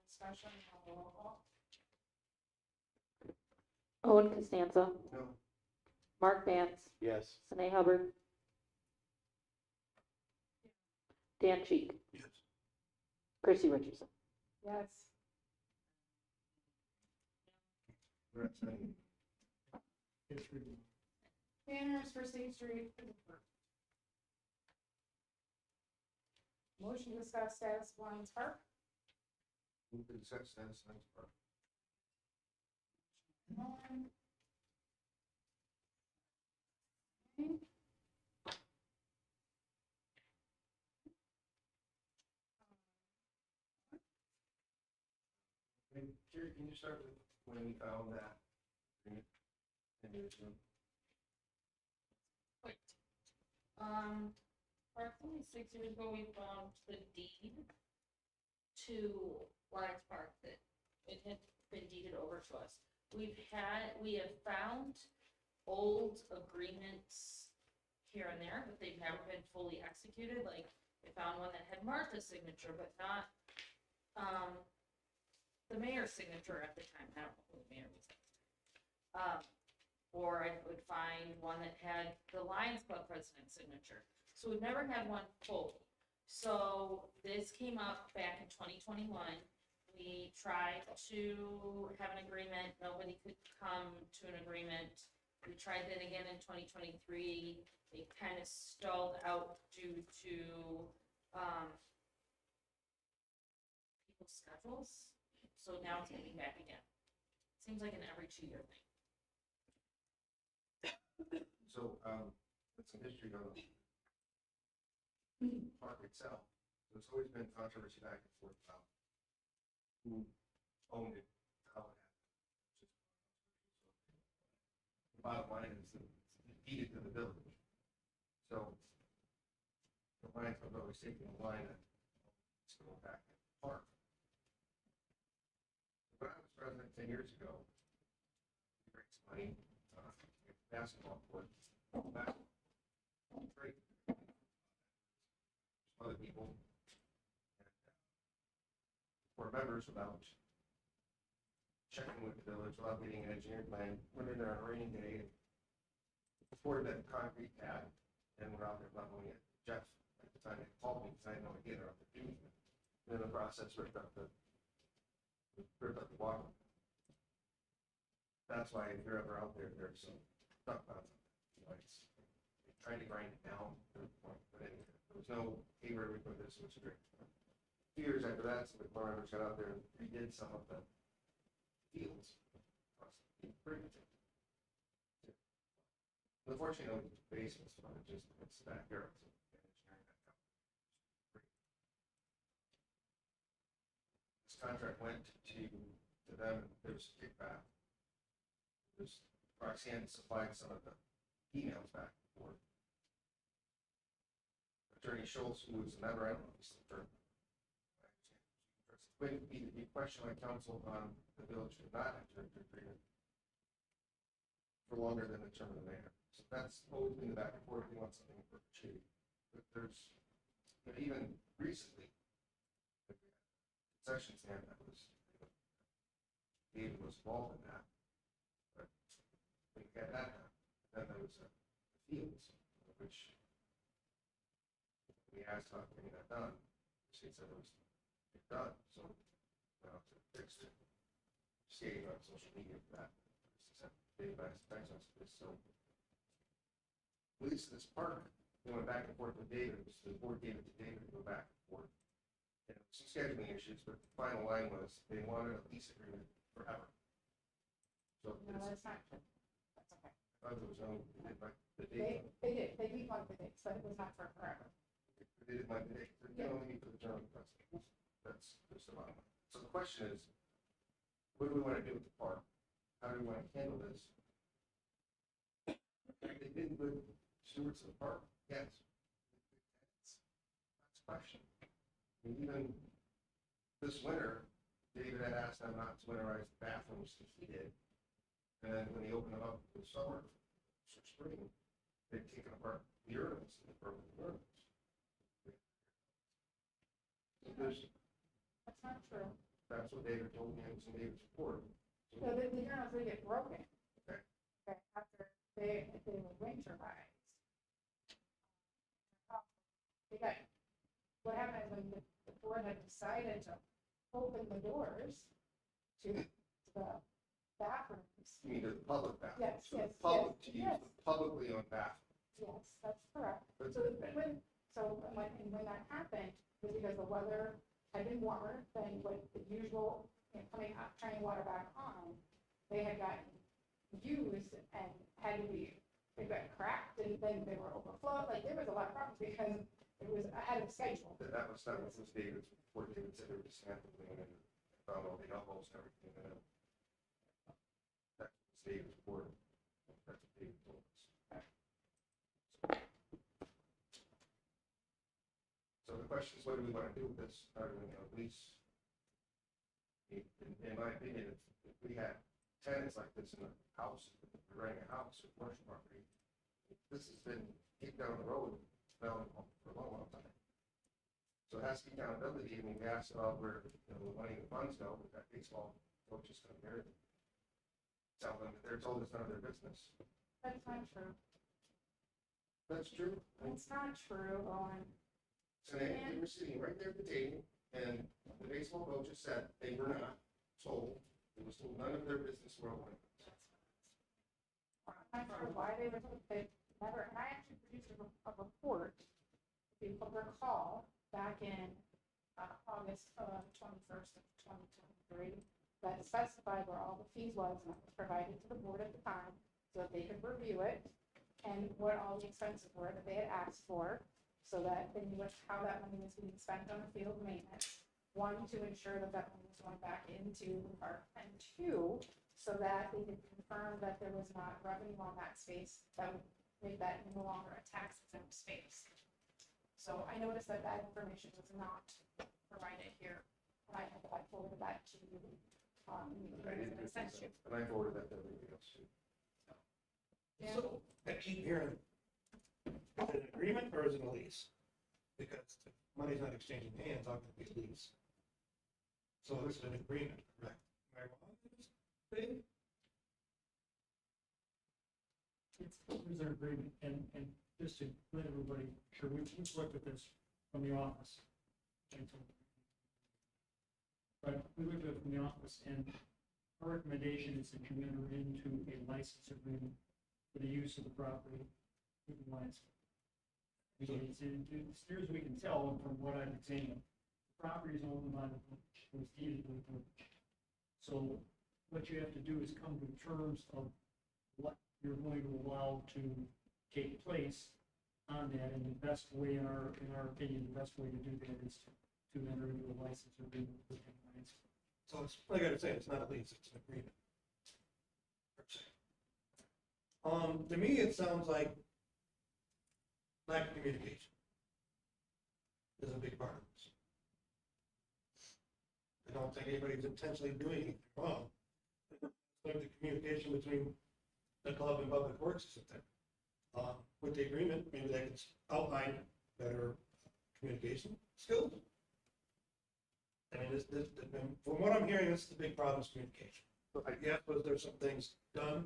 S2: Discussion, on the roll call.
S3: Owen Costanza,
S4: No,
S3: Mark Vance,
S5: Yes.
S3: Sine Hubbard, Dan Cheek,
S6: Yes.
S3: Chrissy Richardson.
S2: Yes.
S4: we're at 7.
S8: It's reading.
S2: Banners for State Street. Motion to discuss status of Lions Park.
S4: Move to set status on park.
S2: Nolan. Okay.
S4: Jerry, can you start with when we found that?
S9: Approximately 6 years ago, we found the deed to Lions Park that it had been deeded over to us. We have found old agreements here and there, but they've never been fully executed. Like, they found one that had Martha's signature, but not, the mayor's signature at the time. I don't know who the mayor was at the time. Or I would find one that had the Lions Club president's signature. So we've never had one full. So this came up back in 2021. We tried to have an agreement. Nobody could come to an agreement. We tried that again in 2023. It kind of stalled out due to people's schedules. So now it's coming back again. Seems like an every 2-year thing.
S4: So, that's some history on the park itself. There's always been controversy back and forth about who owned it, how it happened. The bottom line is that it's deeded to the village. So the Lions Club always taking the line that it's going back in the park. When I was president 10 years ago, we raised money, basketball court, great. Other people, board members, without checking with the village, without getting an engineering plan, went in there on a rainy day and poured that concrete pad, and we're out there leveling it. Jeff, at the time, called me, because I had no idea they're up there doing it. And in the process, ripped up the water. That's why if you're ever out there, there's some stuff about it. You know, it's trying to grind it down to the point, but anyway, there was no, hey, where we put this, which is great. A few years after that, some of the board members got out there and redid some of the fields. Unfortunately, basements, but it just, it's backyard. So engineering that out. This contract went to them, and there was a kickback. There's, Roxanne supplied some of the emails back and forth. Attorney Schultz, who was a member, I don't know if he's the attorney. Would be questioned by counsel on the village did not enter into agreement for longer than the term of the mayor. So that's always been the back and forth. We want something for perpetuity. But there's, you know, even recently, the concession stand that was, David was involved in that. But we got that done. Then there was the fields, which we asked about getting that done. The state said it was done, so now to fix it. Skating on social media for that. David thanks us for this. So at least this park, we went back and forth with David. The board gave it to David to go back and forth. And some scheduling issues, but the final line was they wanted a lease agreement forever. So
S2: No,
S4: it's,
S2: that's not true. That's okay.
S4: I thought there was no, the date.
S2: They did want the dates, but it was not for forever.
S4: They didn't like the date. They only need for the term of custody. That's the bottom line. So the question is, what do we want to do with the park? How do we want to handle this? They've been good stewards of the park, yes. That's a question. I mean, even this winter, David had asked them not to winterize the bathrooms that he did. And then when he opened them up for the summer, for spring, they'd taken apart the urinals and the broken urinals. There's,
S2: That's not true.
S4: that's what David told me, it was in David's report.
S2: So the urinals did get broken.
S4: Okay.
S2: Okay, after they were winterized. They got, what happened is when the board had decided to open the doors to the bathrooms.
S4: You mean to the public bathroom?
S2: Yes,
S4: So
S2: yes,
S4: the public,
S2: yes,
S4: to use
S2: yes.
S4: the publicly owned bathroom.
S2: Yes, that's correct.
S4: But
S2: So when that happened, was because the weather had been warmer than what the usual, coming out, turning water back on, they had gotten used and had to be, they got cracked and then they were overflowed, like there was a lot of problems because it was ahead of schedule.
S4: That was David's report. David said they were dismantling and found all the elbows and everything in it. That was David's report. That's what David told us. So the question is, what do we want to do with this? How do we, at least, in my opinion, if we had tenants like this in a house, if we're renting a house or commercial property, this has been kicked down the road for a long, long time. So it has to be accountability. I mean, we asked about where, the money and the funds go, but that baseball coach is going to tell them that they're told it's none of their business.
S2: That's not true.
S4: That's true.
S2: It's not true, Owen.
S4: So they were sitting right there at the table, and the baseball coaches said they were not told, it was told none of their business were open.
S2: I'm not sure why they were, they never, and I actually produced a report, if you recall, back in August 21st of 2023, that specified where all the fees was, and that was provided to the board at the time, so that they could review it, and what all the expenses were that they had asked for, so that they knew how that money was being spent on the field maintenance. One, to ensure that that money was going back into the park, and two, so that they could confirm that there was not revenue on that space that would make that no longer a tax exempt space. So I noticed that that information was not provided here, and I forwarded that to you.
S4: I didn't do that, and I forwarded that to everybody else too.
S2: Yeah.
S6: So I keep hearing, is it an agreement or is it a lease? Because the money's not exchanging hands, how can it be a lease? So this is an agreement, correct? Am I wrong in this, Dave?
S8: There's an agreement, and just to let everybody, sure, we've looked at this from the office. But we looked at it from the office, and our recommendation is that you enter into a license agreement for the use of the property with the license. As near as we can tell from what I've examined, the property is owned by the village, it was deeded to the village. So what you have to do is come to terms of what you're going to allow to take place on that, and the best way, in our opinion, the best way to do that is to enter into a license agreement with them, right?
S6: So it's, like I said, it's not a lease, it's an agreement. To me, it sounds like lack of communication is a big part of this. I don't think anybody's intentionally doing anything wrong. Like the communication between the club and public works isn't there. With the agreement, maybe they could outline better communication skills. I mean, from what I'm hearing, this is the big problem is communication. Yes, was there some things done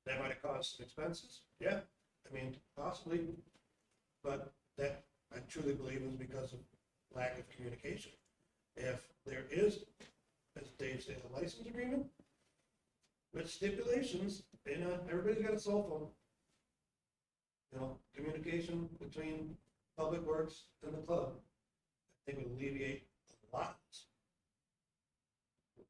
S6: that might have caused some expenses? Yeah, I mean, possibly, but that I truly believe is because of lack of communication. If there is, as Dave said, a license agreement with stipulations, and everybody's got a cell phone. You know, communication between public works and the club, I think would alleviate a lot.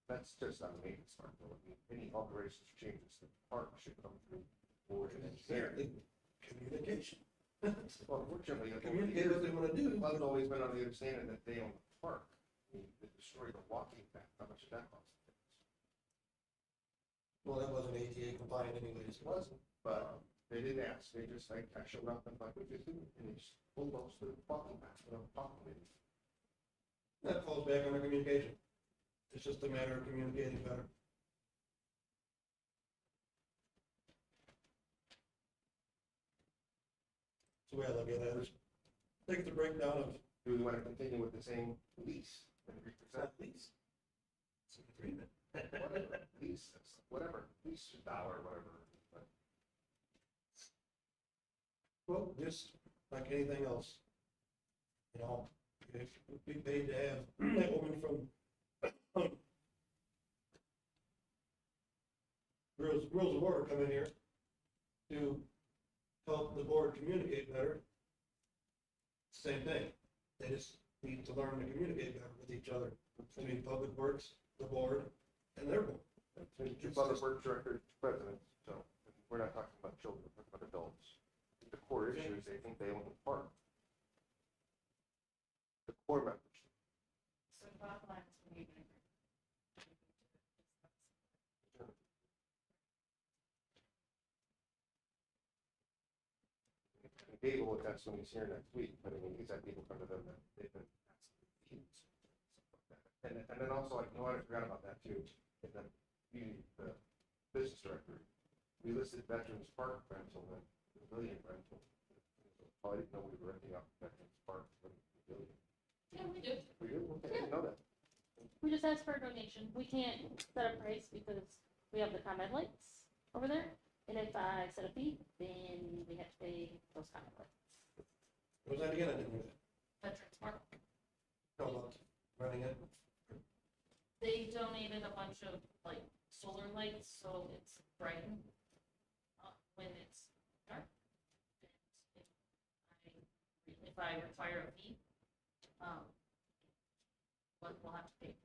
S4: That's just on the maintenance part, though. I mean, any alterations or changes to the park should come through board and engineering.
S6: Communication.
S4: Well, unfortunately,
S6: Communicate what they want to do.
S4: the club's always been on the understanding that they own the park. I mean, they destroy the walking path, how much did that cost?
S6: Well, that wasn't ADA compliant anyways.
S4: It wasn't, but they didn't ask, they just like, I showed up and like, we just do, and they just pulled those to the walking path, without talking to me.
S6: That falls back on the communication. It's just a matter of communicating better. That's the way I look at it. I think it's a breakdown of,
S4: Do we want to continue with the same lease?
S6: it's not lease. It's an agreement.
S4: Whatever, lease, whatever, lease $1, whatever. But
S6: Well, just like anything else, you know, if we paid to have that woman from Rules of Order come in here to help the board communicate better, same thing. They just need to learn to communicate better with each other, between Public Works, the board, and their board.
S4: Between two public works directors, presidents, so we're not talking about children, we're talking about adults. The core issue is they think they own the park. The core members.
S1: So the bottom line is we need an agreement.
S4: Dave will attest when he's here next week, but I mean, he's had people come to them that they've been asking fees, stuff like that. And then also, like, you know what, I forgot about that too. And then the business director, we listed Veterans Park rental and pavilion rental. Oh, I didn't know we were renting out Veterans Park and pavilion.
S9: Yeah, we do.
S4: We do? Okay, I didn't know that.
S9: We just ask for a donation. We can't set a price because we have the comment lights over there. And if I set a fee, then we have to pay those comment lights.
S6: What was that again? I didn't hear that.
S9: Veterans Park.
S6: How about running it?
S9: They donated a bunch of like solar lights, so it's bright when it's dark. And if I require a fee, we'll have to pay for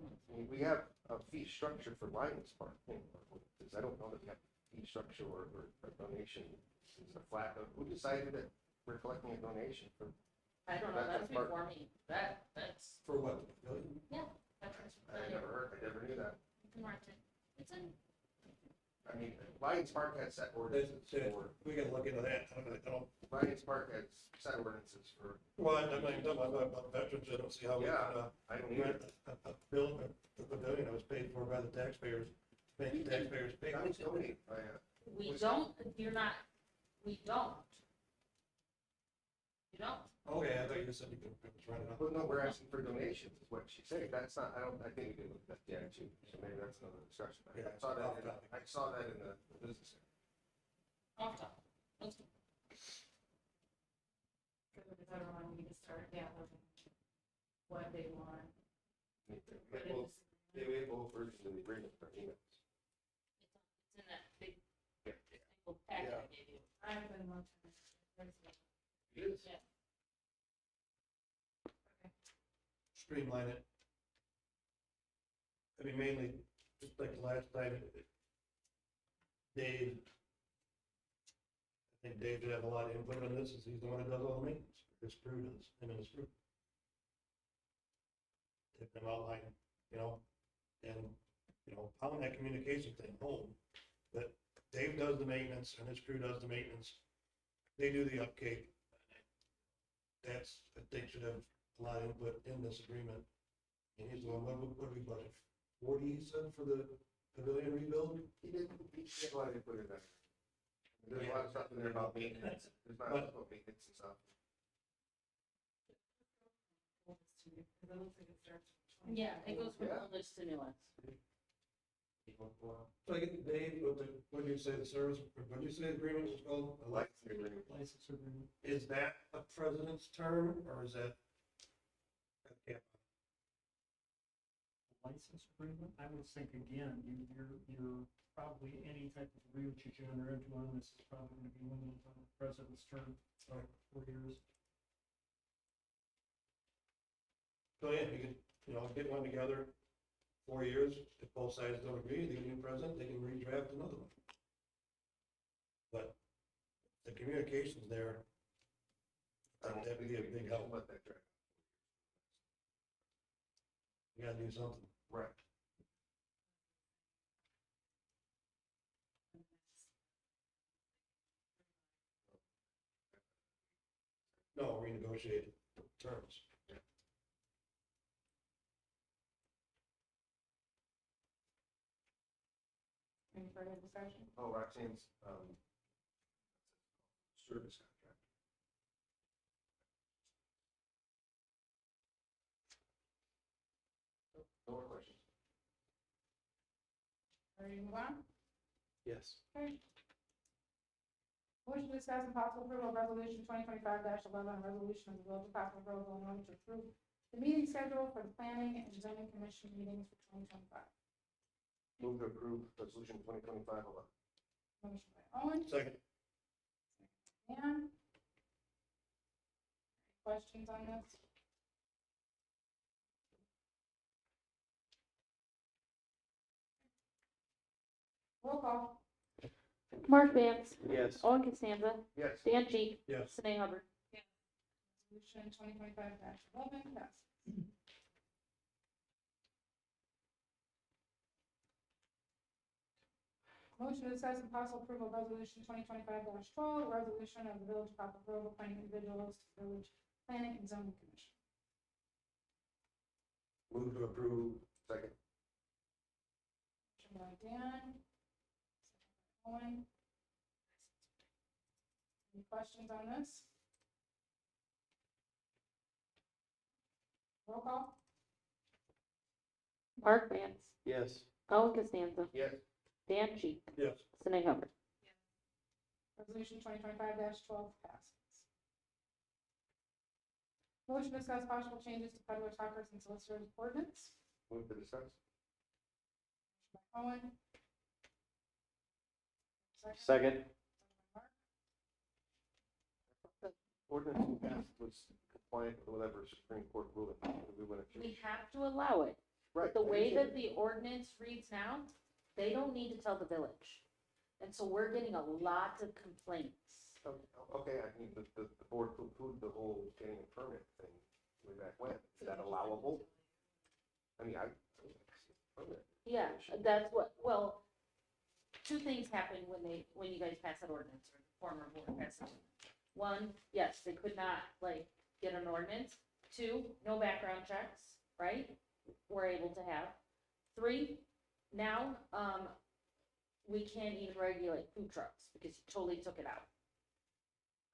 S9: the lights.
S4: I mean, we have a fee structure for Lions Park, because I don't know that we have a fee structure or a donation is a flat. Who decided that we're collecting a donation for?
S9: I don't know, that's
S4: Veterans Park?
S9: before me. That's,
S6: For what? The pavilion?
S9: Veterans.
S4: I never knew that.
S9: You can rent it. It's in,
S4: I mean, Lions Park has set ordinances for,
S6: We gotta look into that. I don't,
S4: Lions Park has set ordinances for,
S6: well, I'm not even talking about veterans. I don't see how we
S4: yeah,
S6: can,
S4: I don't
S6: rent
S4: either.
S6: a building, a pavilion that was paid for by the taxpayers, make the taxpayers pay.
S4: Counties donate,
S9: we don't, you're not, we don't. You don't.
S6: Okay, I thought you said you could rent it out.
S4: well, no, we're asking for donations, is what she said. That's not, I think we did look at that, yeah, too, so maybe that's another discussion.
S6: Yeah,
S4: I saw that in the business.
S9: Off topic. Let's go.
S1: Does everyone need to start gathering what they want?
S4: We
S1: What
S4: have
S1: is
S4: both versions of the agreement for emails.
S9: It's in that big,
S4: Yeah.
S9: single packet I gave you.
S1: I've been looking. There's no-
S4: It is.
S9: Yeah.
S6: Streamline it. I mean, mainly, just like the last time, Dave, I think Dave should have a lot of input on this, since he's the one that does all the maintenance, his crew does, him and his crew. Take them outline, you know, and, you know, pound that communication thing home, that Dave does the maintenance and his crew does the maintenance, they do the upkeep. That's, I think, should have a lot of input in this agreement. And he's the one, what we budget, 40, he said, for the pavilion rebuild?
S4: He did a lot of input in that. There's a lot of stuff in there about maintenance, there's not about maintenance and stuff.
S9: Yeah, it goes from
S4: Yeah.
S9: oldest to newest.
S6: So I get Dave, what did you say, the service, what did you say the agreement was called? A
S4: Like, agreement.
S8: License agreement.
S6: Is that a president's term, or is that? Yeah,
S8: License agreement, I would think again, you're probably any type of agreement you enter into on this is probably gonna be limited on the president's term, so 4 years.
S6: so yeah, you can, you know, get one together, 4 years, if both sides don't agree, they can be president, they can redraft another one. But the communication's there, that'd be a big help,
S4: Let that drag.
S6: you gotta do something.
S4: Right.
S6: No, renegotiate terms.
S2: Any further discussion?
S4: Oh, Roxanne's, service contract. No more questions?
S2: Ready to move on?
S6: Yes.
S2: Okay. Motion to discuss and possible approval of resolution 2025-11, resolution of the Village of Poplar Grove, Illinois, to approve the meeting schedule for the planning and zoning commission meetings for 2025.
S4: Move to approve resolution 2025-11.
S2: Motion by Owen,
S6: Second.
S2: Dan. Any questions on this? Roll call.
S3: Mark Vance,
S6: Yes.
S3: Owen Costanza,
S4: Yes.
S3: Dan Cheek,
S6: Yes.
S3: Sine Hubbard.
S2: Resolution 2025-11 passes. Motion to discuss and possible approval of resolution 2025-12, resolution of the Village of Poplar Grove appointing individuals to the Village Planning and Zoning Commission.
S4: Move to approve. Second.
S2: Motion by Dan. Second by Owen. Any questions on this? Roll call.
S3: Mark Vance,
S6: Yes.
S3: Owen Costanza,
S4: Yes.
S3: Dan Cheek,
S6: Yes.
S3: Sine Hubbard.
S2: Resolution 2025-12 passes. Motion to discuss possible changes to peddler talkers and solicitors ordinance.
S4: Move to discuss.
S2: By Owen. Second.
S6: Second.
S2: By Mark.
S4: Ordinance we passed was compliant with whatever Supreme Court ruling. We went through.
S9: We have to allow it.
S4: Right.
S9: The way that the ordinance reads now, they don't need to tell the village. And so we're getting a lot of complaints.
S4: Okay, I mean, the board approved the whole getting a permit thing way back when. Is that allowable? I mean, permit.
S9: Yeah, that's what, well, two things happened when you guys passed that ordinance, or the former board passed it. One, yes, they could not, like, get an ordinance. Two, no background checks, right? We're able to have. Three, now, we can't even regulate food trucks, because you totally took it out.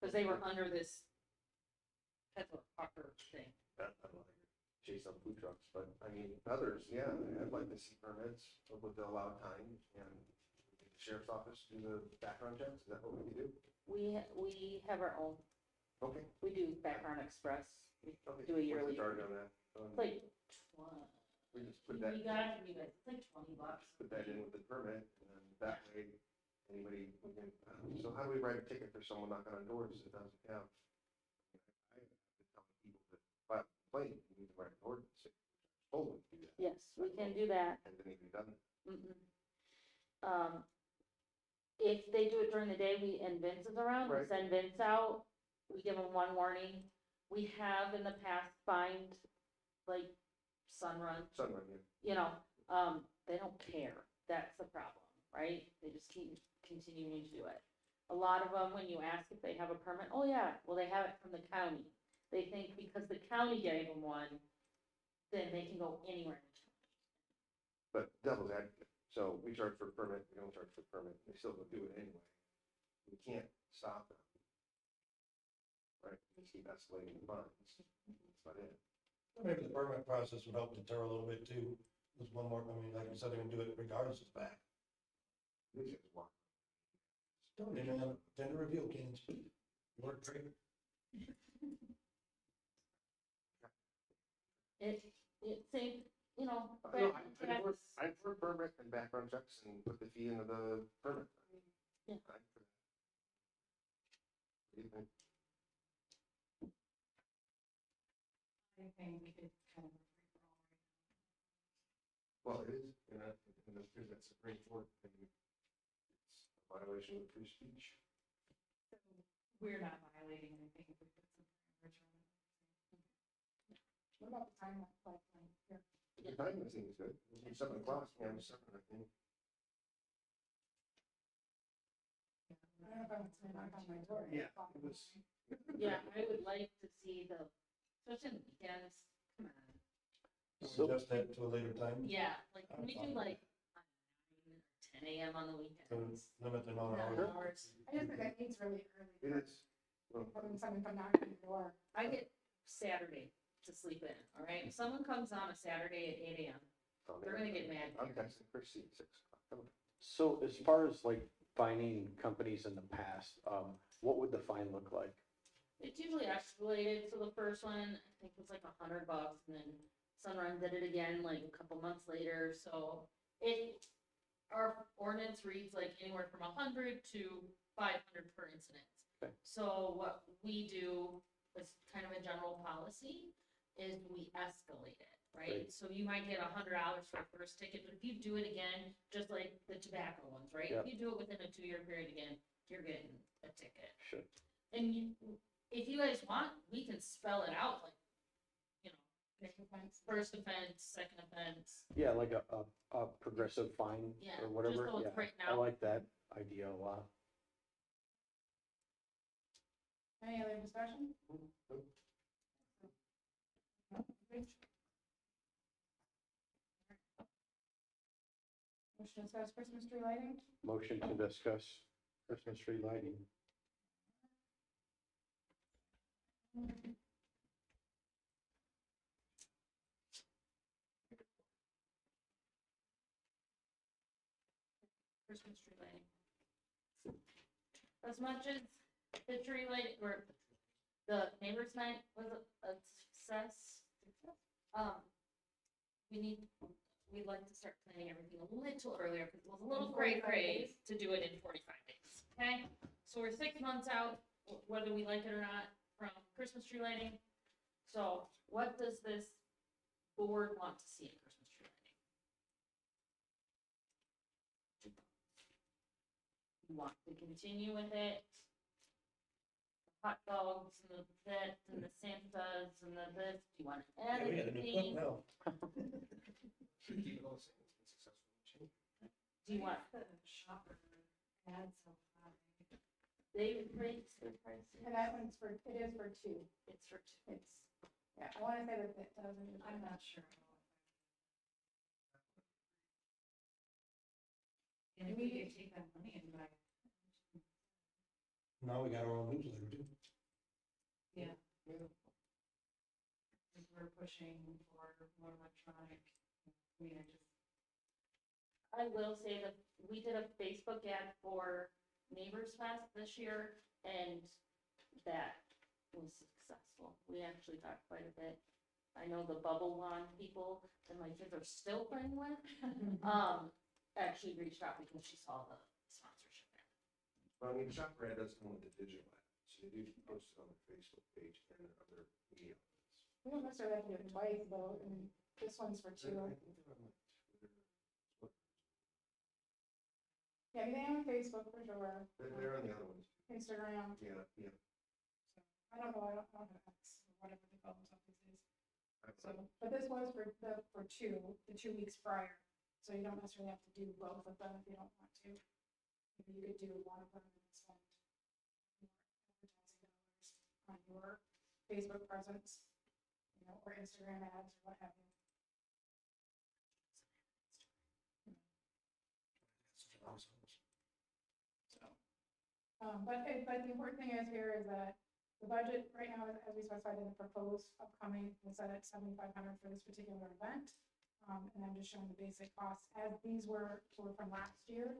S9: Because they were under this peddler hawker thing.
S4: I'm not gonna chase up food trucks, but I mean, others, yeah, I'd like to see permits with the allowed time and the sheriff's office do the background checks. Is that what we do?
S9: We have our own,
S4: Okay.
S9: we do background express, we
S4: Okay.
S9: do a yearly.
S4: What's the charge on that?
S9: It's like,
S4: We just put that,
S9: we got it from you guys, it's like $20.
S4: put that in with the permit, and then that way, anybody, we can, so how do we write a ticket for someone knocking on doors that doesn't have? I have been telling people that file a complaint, you need to write an ordinance. Told them to do that,
S9: Yes, we can do that.
S4: and then even done.
S9: Mm-mm.
S3: if they do it during the day, and Vince is around, we
S4: Right.
S3: send Vince out, we give him one warning. We have in the past fined, like, Sunrun,
S4: Sunrun, yeah.
S3: you know, they don't care. That's the problem, right? They just keep continuing to do it. A lot of them, when you ask if they have a permit, oh yeah, well, they have it from the county. They think because the county gave them one, then they can go anywhere in the county.
S4: But devil's advocate, so we charge for a permit, we don't charge for a permit, they still go do it anyway. We can't stop them. Right, we keep escalating the fines, that's about it.
S6: Maybe the permit process would help deter a little bit too. There's one more, I mean, like you said, they're gonna do it regardless of back.
S4: They just walk.
S6: Don't even have gender reveal cans. Work great.
S3: It's safe, you know.
S4: No,
S3: background checks.
S4: I'm for permit and background checks and put the fee into the permit. I mean,
S3: Yeah.
S4: I'm for that. What do you think?
S1: I think it's kind of a free-for-all right
S4: Well, it is, and there's that Supreme Court thing. It's a violation of free speech.
S1: now. We're not violating anything if we put some parameters around it.
S2: What about the time, like, here?
S4: The timing seems good. It's 7 o'clock, yeah, I'm 7, I think.
S2: I don't know if I want to knock on my door.
S4: Yeah, it was.
S3: Yeah, I would like to see the, especially in the weekends, come on.
S6: So adjust that to a later time.
S3: Yeah, like, can we do like 9 or 10 AM on the weekends?
S6: Limit the amount of
S3: Nine
S6: hours.
S3: hours.
S2: I just think that needs really early.
S4: It is. Well,
S2: Having someone come knock on your door.
S3: I get Saturday to sleep in, all right? If someone comes on a Saturday at 8 AM, they're gonna get mad.
S4: I'm texting Chrissy at 6 o'clock. Come on.
S5: So as far as like fining companies in the past, what would the fine look like?
S3: It's usually escalated, so the first one, I think was like $100, and then Sunrun did it again like a couple months later, so our ordinance reads like anywhere from 100 to 500 per incident.
S5: Okay.
S3: So what we do, as kind of a general policy, is we escalate it, right?
S5: Right.
S3: So you might get $100 for the first ticket, but if you do it again, just like the tobacco ones, right?
S5: Yep.
S3: If you do it within a 2-year period again, you're getting a ticket.
S5: Should.
S3: And if you guys want, we can spell it out, like, you know, first offense, second offense.
S5: Yeah, like a progressive fine
S3: Yeah,
S5: or whatever.
S3: just so it's
S5: Yeah,
S3: written
S5: I
S3: out.
S5: like that idea a lot.
S2: Any other discussion? Motion to discuss Christmas tree lighting?
S5: Motion to discuss Christmas tree lighting.
S3: Christmas tree lighting. As much as the tree light, or the neighbors night was a success, we'd like to start planning everything a little earlier, because it was a little cray to do it in 45 days, okay? So we're 6 months out, whether we like it or not, from Christmas tree lighting. So what does this board want to see in Christmas tree lighting? You want to continue with it? Hot dogs and the that and the Santas and the this, do you want to add
S6: Yeah, we got a new cook
S3: anything?
S6: now.
S4: Should keep it all the same. It's been successful. Change.
S3: Do you want,
S1: The shopper ads so high.
S3: they raise their prices?
S2: And that one's for, it is for two.
S3: It's for two.
S2: It's, yeah, I want to say that it doesn't.
S1: I'm not sure. And if we could take that money and buy.
S6: Now we got our own newsletter too.
S1: Yeah. Like we're pushing for more electronic, I mean,
S3: I will say that we did a Facebook ad for Neighbors Fest this year, and that was successful. We actually got quite a bit. I know the bubble wand people that my kids are still playing with, actually reached out because she saw the sponsorship ad.
S4: Well, I mean, the shopper ad does come with the digital ad, so they do post it on their Facebook page and their other media outlets.
S2: We don't necessarily have to do it twice though, and this one's for two.
S4: I think they're on like Twitter.
S2: Yeah, everything on Facebook for sure,
S4: They're on the other ones.
S2: Instagram,
S4: Yeah, yeah.
S2: I don't know, I don't have X, or whatever they call themselves these days. So, but this was for the 2 weeks prior, so you don't necessarily have to do both of them if you don't want to. Maybe you could do one of them and spend more advertising dollars on your Facebook presence, you know, or Instagram ads or what have you. So, but the important thing is here is that the budget right now, as we specified in the proposed upcoming, was set at 7,500 for this particular event. And I'm just showing the basic costs as these were from last year.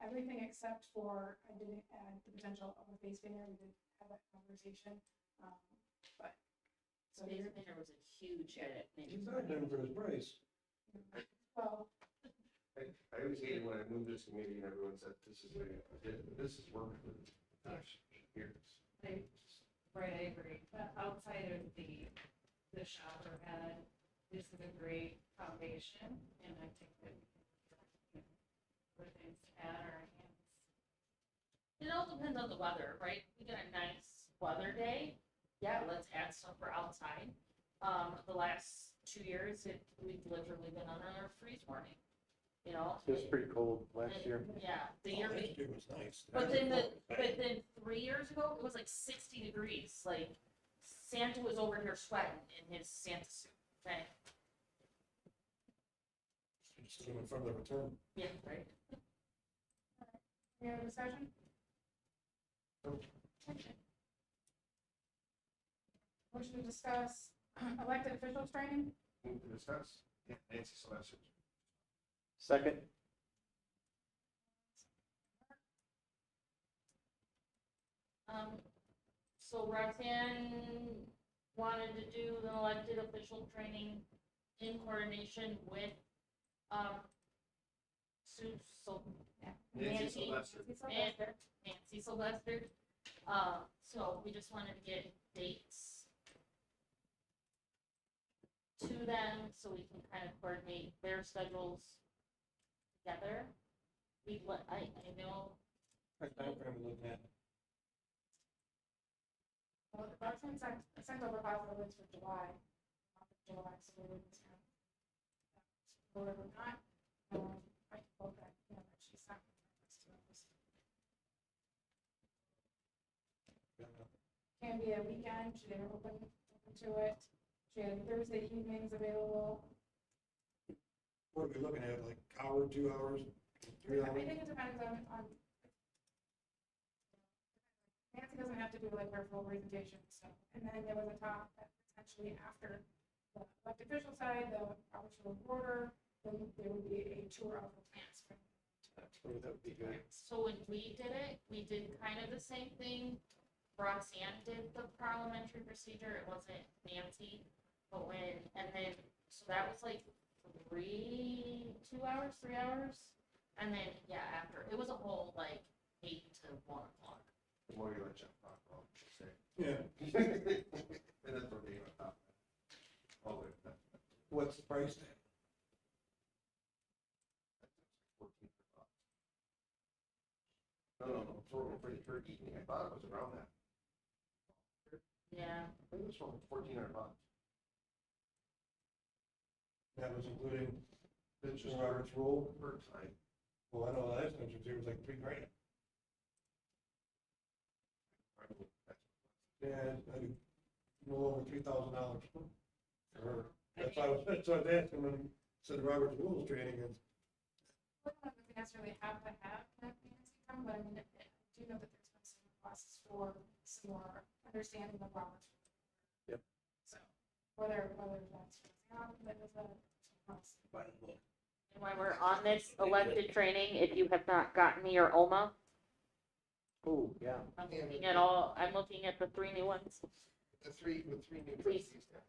S2: Everything except for, I didn't add the potential of a face painter, we did have that conversation. But, so
S3: Face
S2: you're,
S3: painter was a huge hit.
S6: He's not doing for his price.
S2: well,
S4: I always hated when I moved this committee and everyone said, this is work for the past years.
S1: Right, I agree, but outside of the shopper ad, this is a great foundation, and I think that, you know, other things to add are enhanced.
S3: It all depends on the weather, right? If we get a nice weather day, yeah, let's add stuff for outside. The last 2 years, we've literally been under a freeze warning, you know?
S5: It was pretty cold last year.
S3: Yeah, the year,
S6: Last year was nice.
S3: but then 3 years ago, it was like 60 degrees, like Santa was over here sweating in his Santa suit, okay?
S6: Just in front of the return.
S3: Yeah, right.
S2: any other discussion? Motion to discuss elected officials training.
S4: Move to discuss. Yeah, Nancy Sylvester.
S5: Second,
S3: So Roxanne wanted to do the elected official training in coordination with, Sue, so,
S4: Nancy Sylvester.
S3: Nancy Sylvester. So we just wanted to get dates to them, so we can kind of coordinate their schedules together. I know,
S6: What time frame are we looking at?
S2: Well, Roxanne sent over positive list for July, July, so we would just have. Or not, I can look at, you know, that she sent. Can be a weekend, she didn't open to it, she had Thursday evenings available.
S6: What are we looking at, like hour, 2 hours, 3
S2: I
S6: hours?
S2: think it depends on. Nancy doesn't have to do like her full presentation, so, and then there was a talk that potentially after the elected official side, the Robert's Rule Border, then there would be a tour of the plants.
S6: That would be good.
S3: so when we did it, we did kind of the same thing. Roxanne did the parliamentary procedure, it wasn't Nancy, but and then, so that was like 2 hours, 3 hours. And then, yeah, after, it was a whole like 8 to 1 o'clock.
S4: The more you let Jeff talk, I'll say.
S6: Yeah,
S4: And that's what they on top of it. All the way to that.
S6: what's the price tag?
S4: 14 per box. No, for the turkey eating, I thought it was around that.
S3: Yeah,
S4: I think it was from 1,400 bucks.
S6: That was including
S4: It's just
S6: Robert's Rule?
S4: per time.
S6: Well, I know the last time she was here was like $3,000. Yeah, I do, a little over $3,000 for her. That's why I was asking when he said Robert's Rules training is.
S2: I don't know if we necessarily have to have that Nancy come, but I mean, I do know that there's been some requests for some more understanding of Robert's.
S6: Yep.
S2: So, whether that's, that was a request.
S3: and while we're on this elected training, if you have not gotten me your OMA,
S5: oh, yeah.
S3: I'm looking at the 3 new ones.
S4: The three new
S3: Please.
S4: trustees now.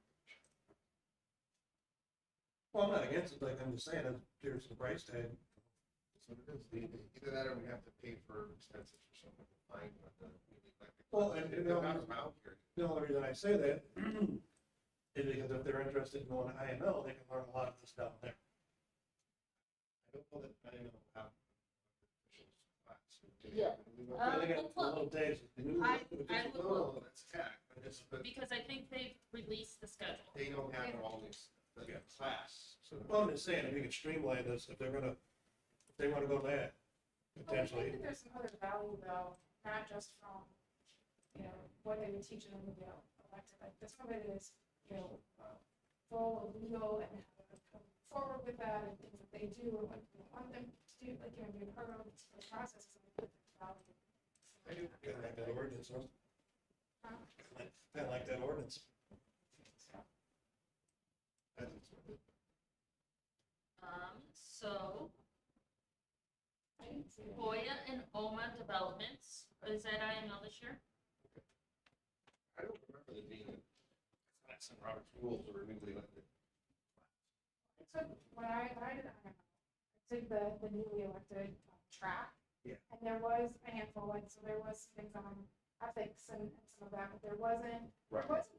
S6: Well, I'm not against it, like I'm just saying, there's the price tag.
S4: That's what it is. Either that or we have to pay for expenses or something. Fine, but
S6: Well, and
S4: they're not around here.
S6: The only reason I say that is because if they're interested in going to IML, they can learn a lot of this down there.
S4: I don't know that, I don't know how
S3: Yeah.
S6: They got
S3: Well,
S6: little days.
S3: I
S4: No,
S3: will,
S4: no, that's hack, but it's, but
S3: because I think they've released the schedule.
S4: they don't have all these, the class, so.
S6: Well, I'm just saying, if we could streamline this, if they wanna go that,
S2: Well, I think
S6: potentially.
S2: that there's some other value though, not just from, what they would teach in the elective, like this one that is, full of legal and how to come forward with that and things that they do and what you want them to do, like, be a part of the process is something that's value.
S6: I do, kinda like that ordinance, huh?
S2: Huh?
S6: Kinda like that ordinance.
S2: So,
S3: So
S2: I didn't see it.
S3: Hoya and Oma Developments, is that IML this year?
S4: I don't remember there being a class in Robert's rules or newly elected.
S2: So when I did, I took the newly elected track.
S4: Yeah.
S2: And there was a handful, like, so there was things on ethics and some of that, but there wasn't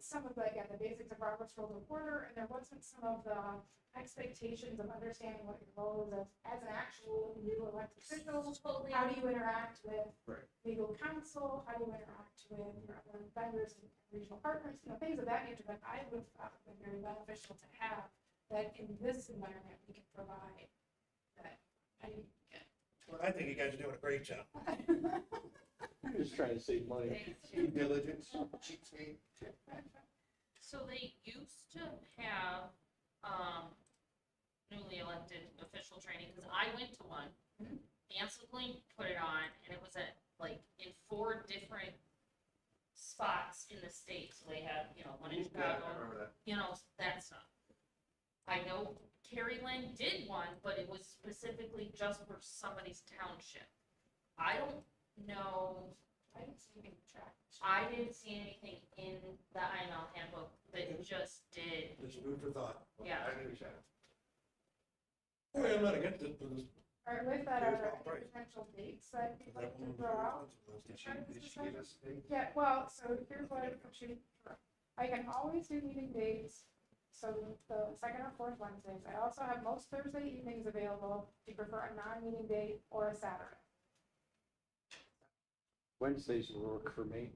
S2: some of the, again, the basics of Robert's Rules of Order, and there wasn't some of the expectations of understanding what your role is as an actual new elected official.
S3: Totally.
S2: How do you interact with
S4: Right.
S2: legal counsel? How do you interact with your other vendors and regional partners? Things of that nature that I would have thought would be very beneficial to have, that in this environment we can provide that I didn't get.
S6: Well, I think you guys are doing a great job.
S5: I'm just trying to save money.
S1: Thanks,
S4: Due
S1: Jim.
S4: diligence, cheat sheet.
S3: So they used to have, newly elected official training, because I went to one.
S2: Mhm.
S3: Ansel put it on, and it was at, like, in 4 different spots in the state, so they had, one in
S4: Yeah, I
S3: Chicago,
S4: remember that.
S3: that stuff. I know Carrie Lynn did one, but it was specifically just for somebody's township. I don't know,
S2: I didn't see anything to track.
S3: I didn't see anything in the IML handbook that just did,
S6: Just food for thought.
S3: yeah.
S4: I knew you said.
S6: Oh, yeah, I'm not against it, but it's.
S2: All right, with that,
S6: Here's
S2: are
S6: my price.
S2: potential dates that you'd like
S6: that one
S2: to
S6: was
S2: throw
S6: very
S2: out?
S6: expensive.
S4: Did she,
S2: Try to
S4: did she
S2: decide.
S4: give us the?
S2: Yeah, well, so here's what I would shoot for. I can always do meeting dates, so the second or fourth Wednesdays. I also have most Thursday evenings available if you prefer a non-meeting date or a Saturday.
S5: Wednesdays will work for me,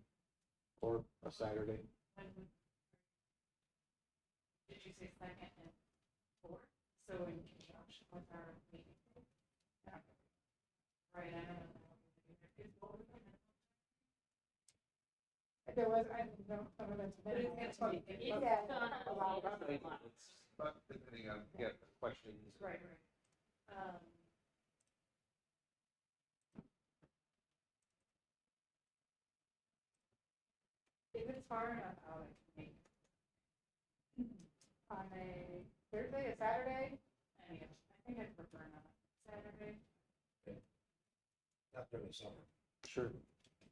S5: or a Saturday.
S1: Did you say second and fourth? So in conjunction with our meeting?
S2: Yeah.
S1: Right, I don't know. Is what was it?
S2: There was, I don't know, some of it's.
S1: But it's gonna be-
S3: It's
S2: Yeah.
S3: gonna be a lot.
S4: But depending on, questions.
S1: Right, right. If it's far enough out, I can make,
S2: On a Thursday, a Saturday,
S1: I think I'd prefer not Saturday,
S6: Not during the summer.
S5: Sure,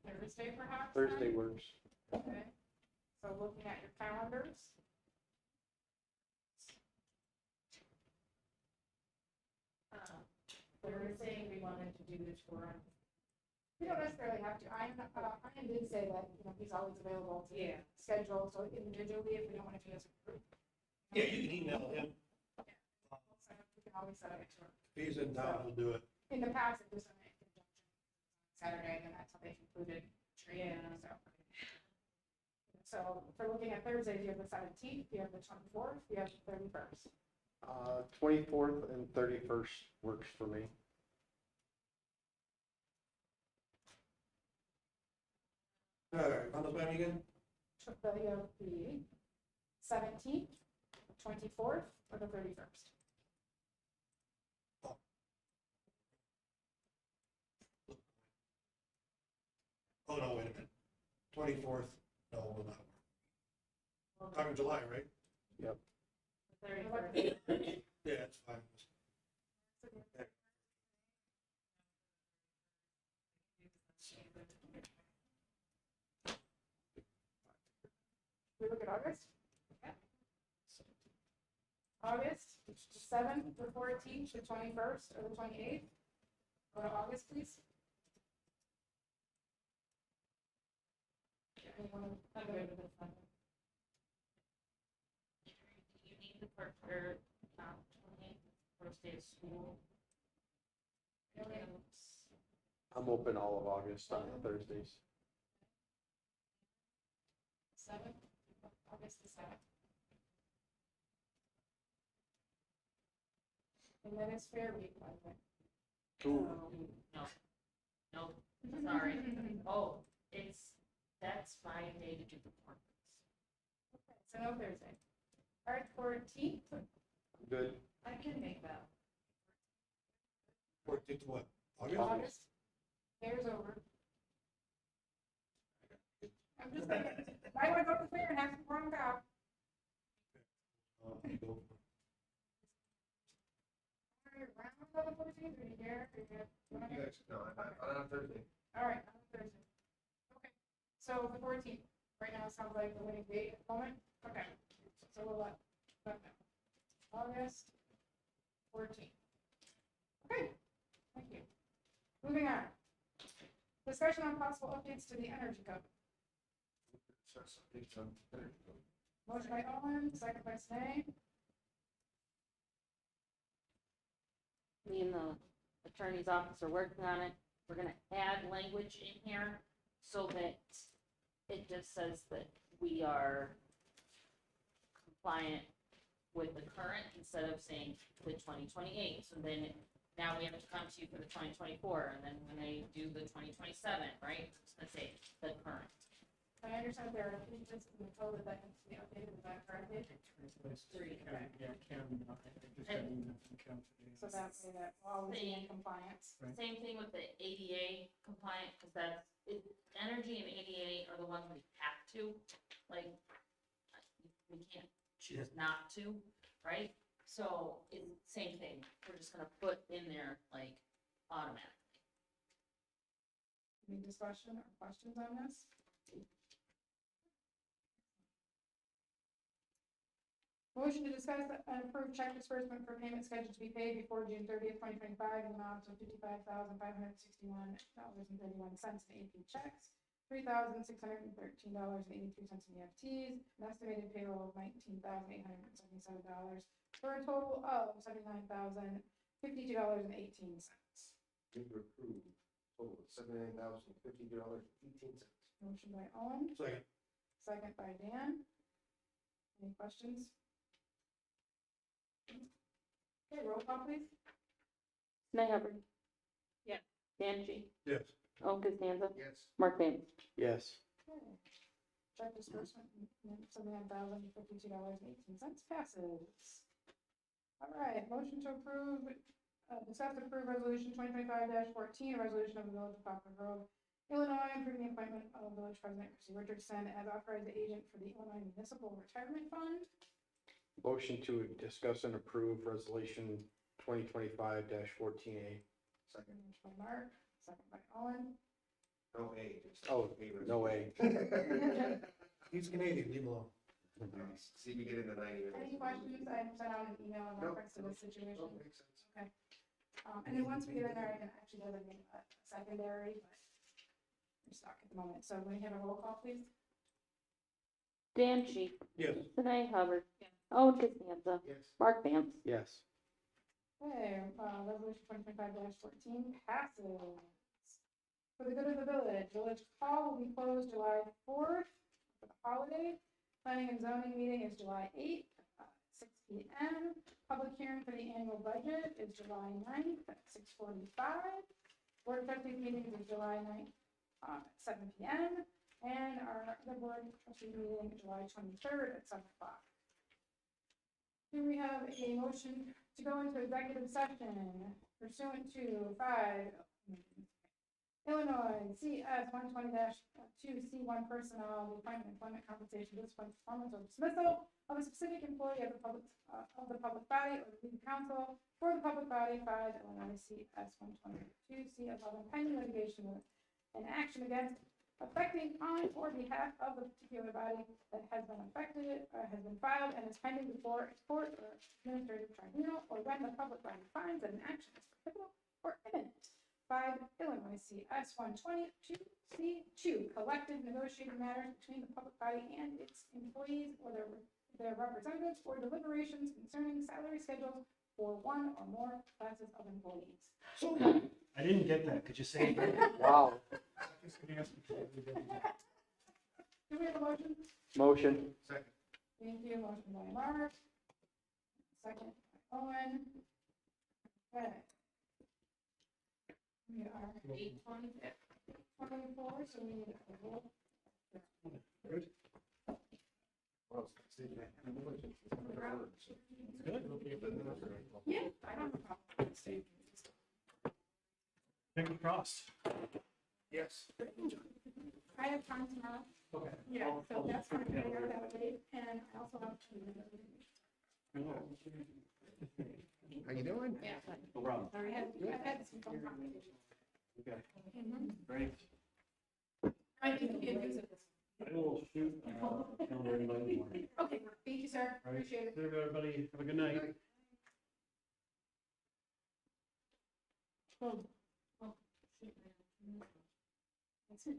S2: Thursday perhaps?
S5: Thursday
S2: then?
S5: works.
S2: Okay, so looking at your calendars.
S1: we were saying we wanted to do the tour on.
S2: You don't necessarily have to. Ian did say that, he's always available to
S1: Yeah.
S2: schedule, so individually, if we don't want to do this as a group.
S6: Yeah, you can email him.
S2: We can always set up a tour.
S6: If he's in town, he'll do it.
S2: In the past, it was in conjunction Saturday, and then that's how they concluded training,
S1: Yeah.
S2: so. So if we're looking at Thursdays, you have the 17th, you have the 24th, you have the 31st.
S5: 24th and 31st works for me.
S6: All right, on the plan again?
S2: You have the 17th, 24th, or the 31st.
S6: Oh, no, wait a minute. 24th, no, will not work. Talking July, right?
S1: The 31st.
S6: Yeah, it's fine.
S2: We look at August?
S1: Yeah.
S2: August, the 7th, the 14th, the 21st, or the 28th? Go to August, please. Anyone?
S1: I'm good with this one.
S3: You need the first, or, 28th, first day of school.
S5: I'm open all of August on Thursdays.
S2: 7th, August the 7th. And that is fair week, by the way.
S5: Ooh.
S3: No, sorry. Oh, that's my day to do performance.
S2: Okay, so no Thursday. All right, 14th,
S5: Good.
S1: I can make that.
S6: 14th what?
S2: August. Fair's over. I'm just saying, I want to go to the fair and have some corn on the cob.
S6: You go.
S2: Are you around on the 14th, or you here? Or you wanna
S4: You
S2: go?
S4: guys, no, I'm on Thursday.
S2: All right, on Thursday. Okay, so the 14th, right now sounds like the winning date at the moment. Okay, so we'll let know. August 14th. Okay, thank you. Moving on. Discussion on possible updates to the energy code. Motion by Owen, second by Snee.
S3: Me and the attorney's office are working on it. We're gonna add language in here so that it just says that we are compliant with the current instead of saying the 2028. So then now we have to come to you for the 2024, and then when they do the 2027, right? It's gonna say the current.
S2: I understand there are changes in the code that needs to be updated, is that correct?
S3: Three.
S8: Yeah, Kim, I just got an email from Kim today.
S2: So that way that we'll always be in compliance.
S8: Right.
S3: Same thing with the ADA compliant, because energy and ADA are the ones we have to, like, we can't choose not to, right? So, same thing, we're just gonna put in there, like, automatic.
S2: Any discussion or questions on this? Motion to discuss and approve check disbursement for payment scheduled to be paid before June 30th, 2025, in the amount of $55,561.31 in AP checks, $3,613.83 in EFTs, an estimated payroll of $19,877, for a total of $79,052.18.
S4: Move to approve, total of $79,052.18.
S2: Motion by Owen,
S6: Second.
S2: second by Dan. Any questions? Okay, roll call please.
S3: Snee Hubbard.
S2: Yeah.
S3: Dan G.
S6: Yes.
S3: Owen Costanza.
S4: Yes.
S3: Mark Van.
S5: Yes.
S2: Okay. Check disbursement, $79,052.18 passes. All right, motion to approve, discuss and approve resolution 2025-14, a resolution of the Village of Poplar Grove, Illinois, approving the appointment of Village President Chrissy Richardson as authorized agent for the Illinois Municipal Retirement Fund.
S5: Motion to discuss and approve resolution 2025-14A.
S4: Second.
S2: Motion by Mark, second by Owen.
S4: No A. just
S5: Oh,
S4: A
S5: no A.
S6: He's Canadian, leave him alone.
S4: See, we get into 90 minutes.
S2: Any questions? I sent out an email in
S4: No.
S2: reference to this situation.
S4: Oh, makes sense.
S2: And then once we get in there, I can actually designate a secondary, but we're stuck at the moment. So we have a roll call, please.
S3: Dan G.
S6: Yes.
S3: Snee Hubbard.
S2: Yeah.
S3: Owen Costanza.
S4: Yes.
S3: Mark Van.
S5: Yes.
S2: Okay, resolution 2025-14 passes. For the good of the village hall will be closed July 4th for the holiday. Planning and zoning meeting is July 8th, 6 p.m. Public hearing for the annual budget is July 9th at 6:45. Board of Trustees meeting is July 9th at 7 p.m. And our other board trustee meeting July 23rd at 7 o'clock. Here we have a motion to go into executive session pursuant to 5 Illinois CS 120-2C1 personnel, the appointment, employment, compensation, discipline, performance, or dismissal of a specific employee of the public body or the legal counsel for the public body. 5 Illinois CS 122C11 pending litigation and action against, affecting, on or behalf of the particular body that has been affected, has been filed and is pending before a court or administrative tribunal, or when the public body finds that an action is prohibitable or imminent. 5 Illinois CS 122C2 collective negotiating matters between the public body and its employees or their representatives, or deliberations concerning salary schedules for one or more classes of employees.
S6: So
S7: I didn't get that. Could you say it again?
S5: Wow.
S2: Do we have a motion?
S5: Motion.
S4: Second.
S2: Thank you, motion by Mark. Second by Owen. Okay. We are 8:24, so we need a roll. Yeah, I don't have a problem.
S7: Fingers crossed.
S4: Yes.
S2: I have time tomorrow.
S7: Okay.
S2: Yeah, so that's fine, I got that date, and I also have.
S4: How you doing?
S2: Yeah.
S7: No problem.
S2: I've had some phone conversations.
S7: Okay.
S2: Mhm.
S7: Great.
S2: I think you can use it this.
S7: I will shoot, calendar invite in the morning.
S2: Okay, thank you, sir,
S7: All right.
S2: appreciate it.
S7: See you, everybody. Have a good night.
S2: Oh. Oh, shit, man. That's it.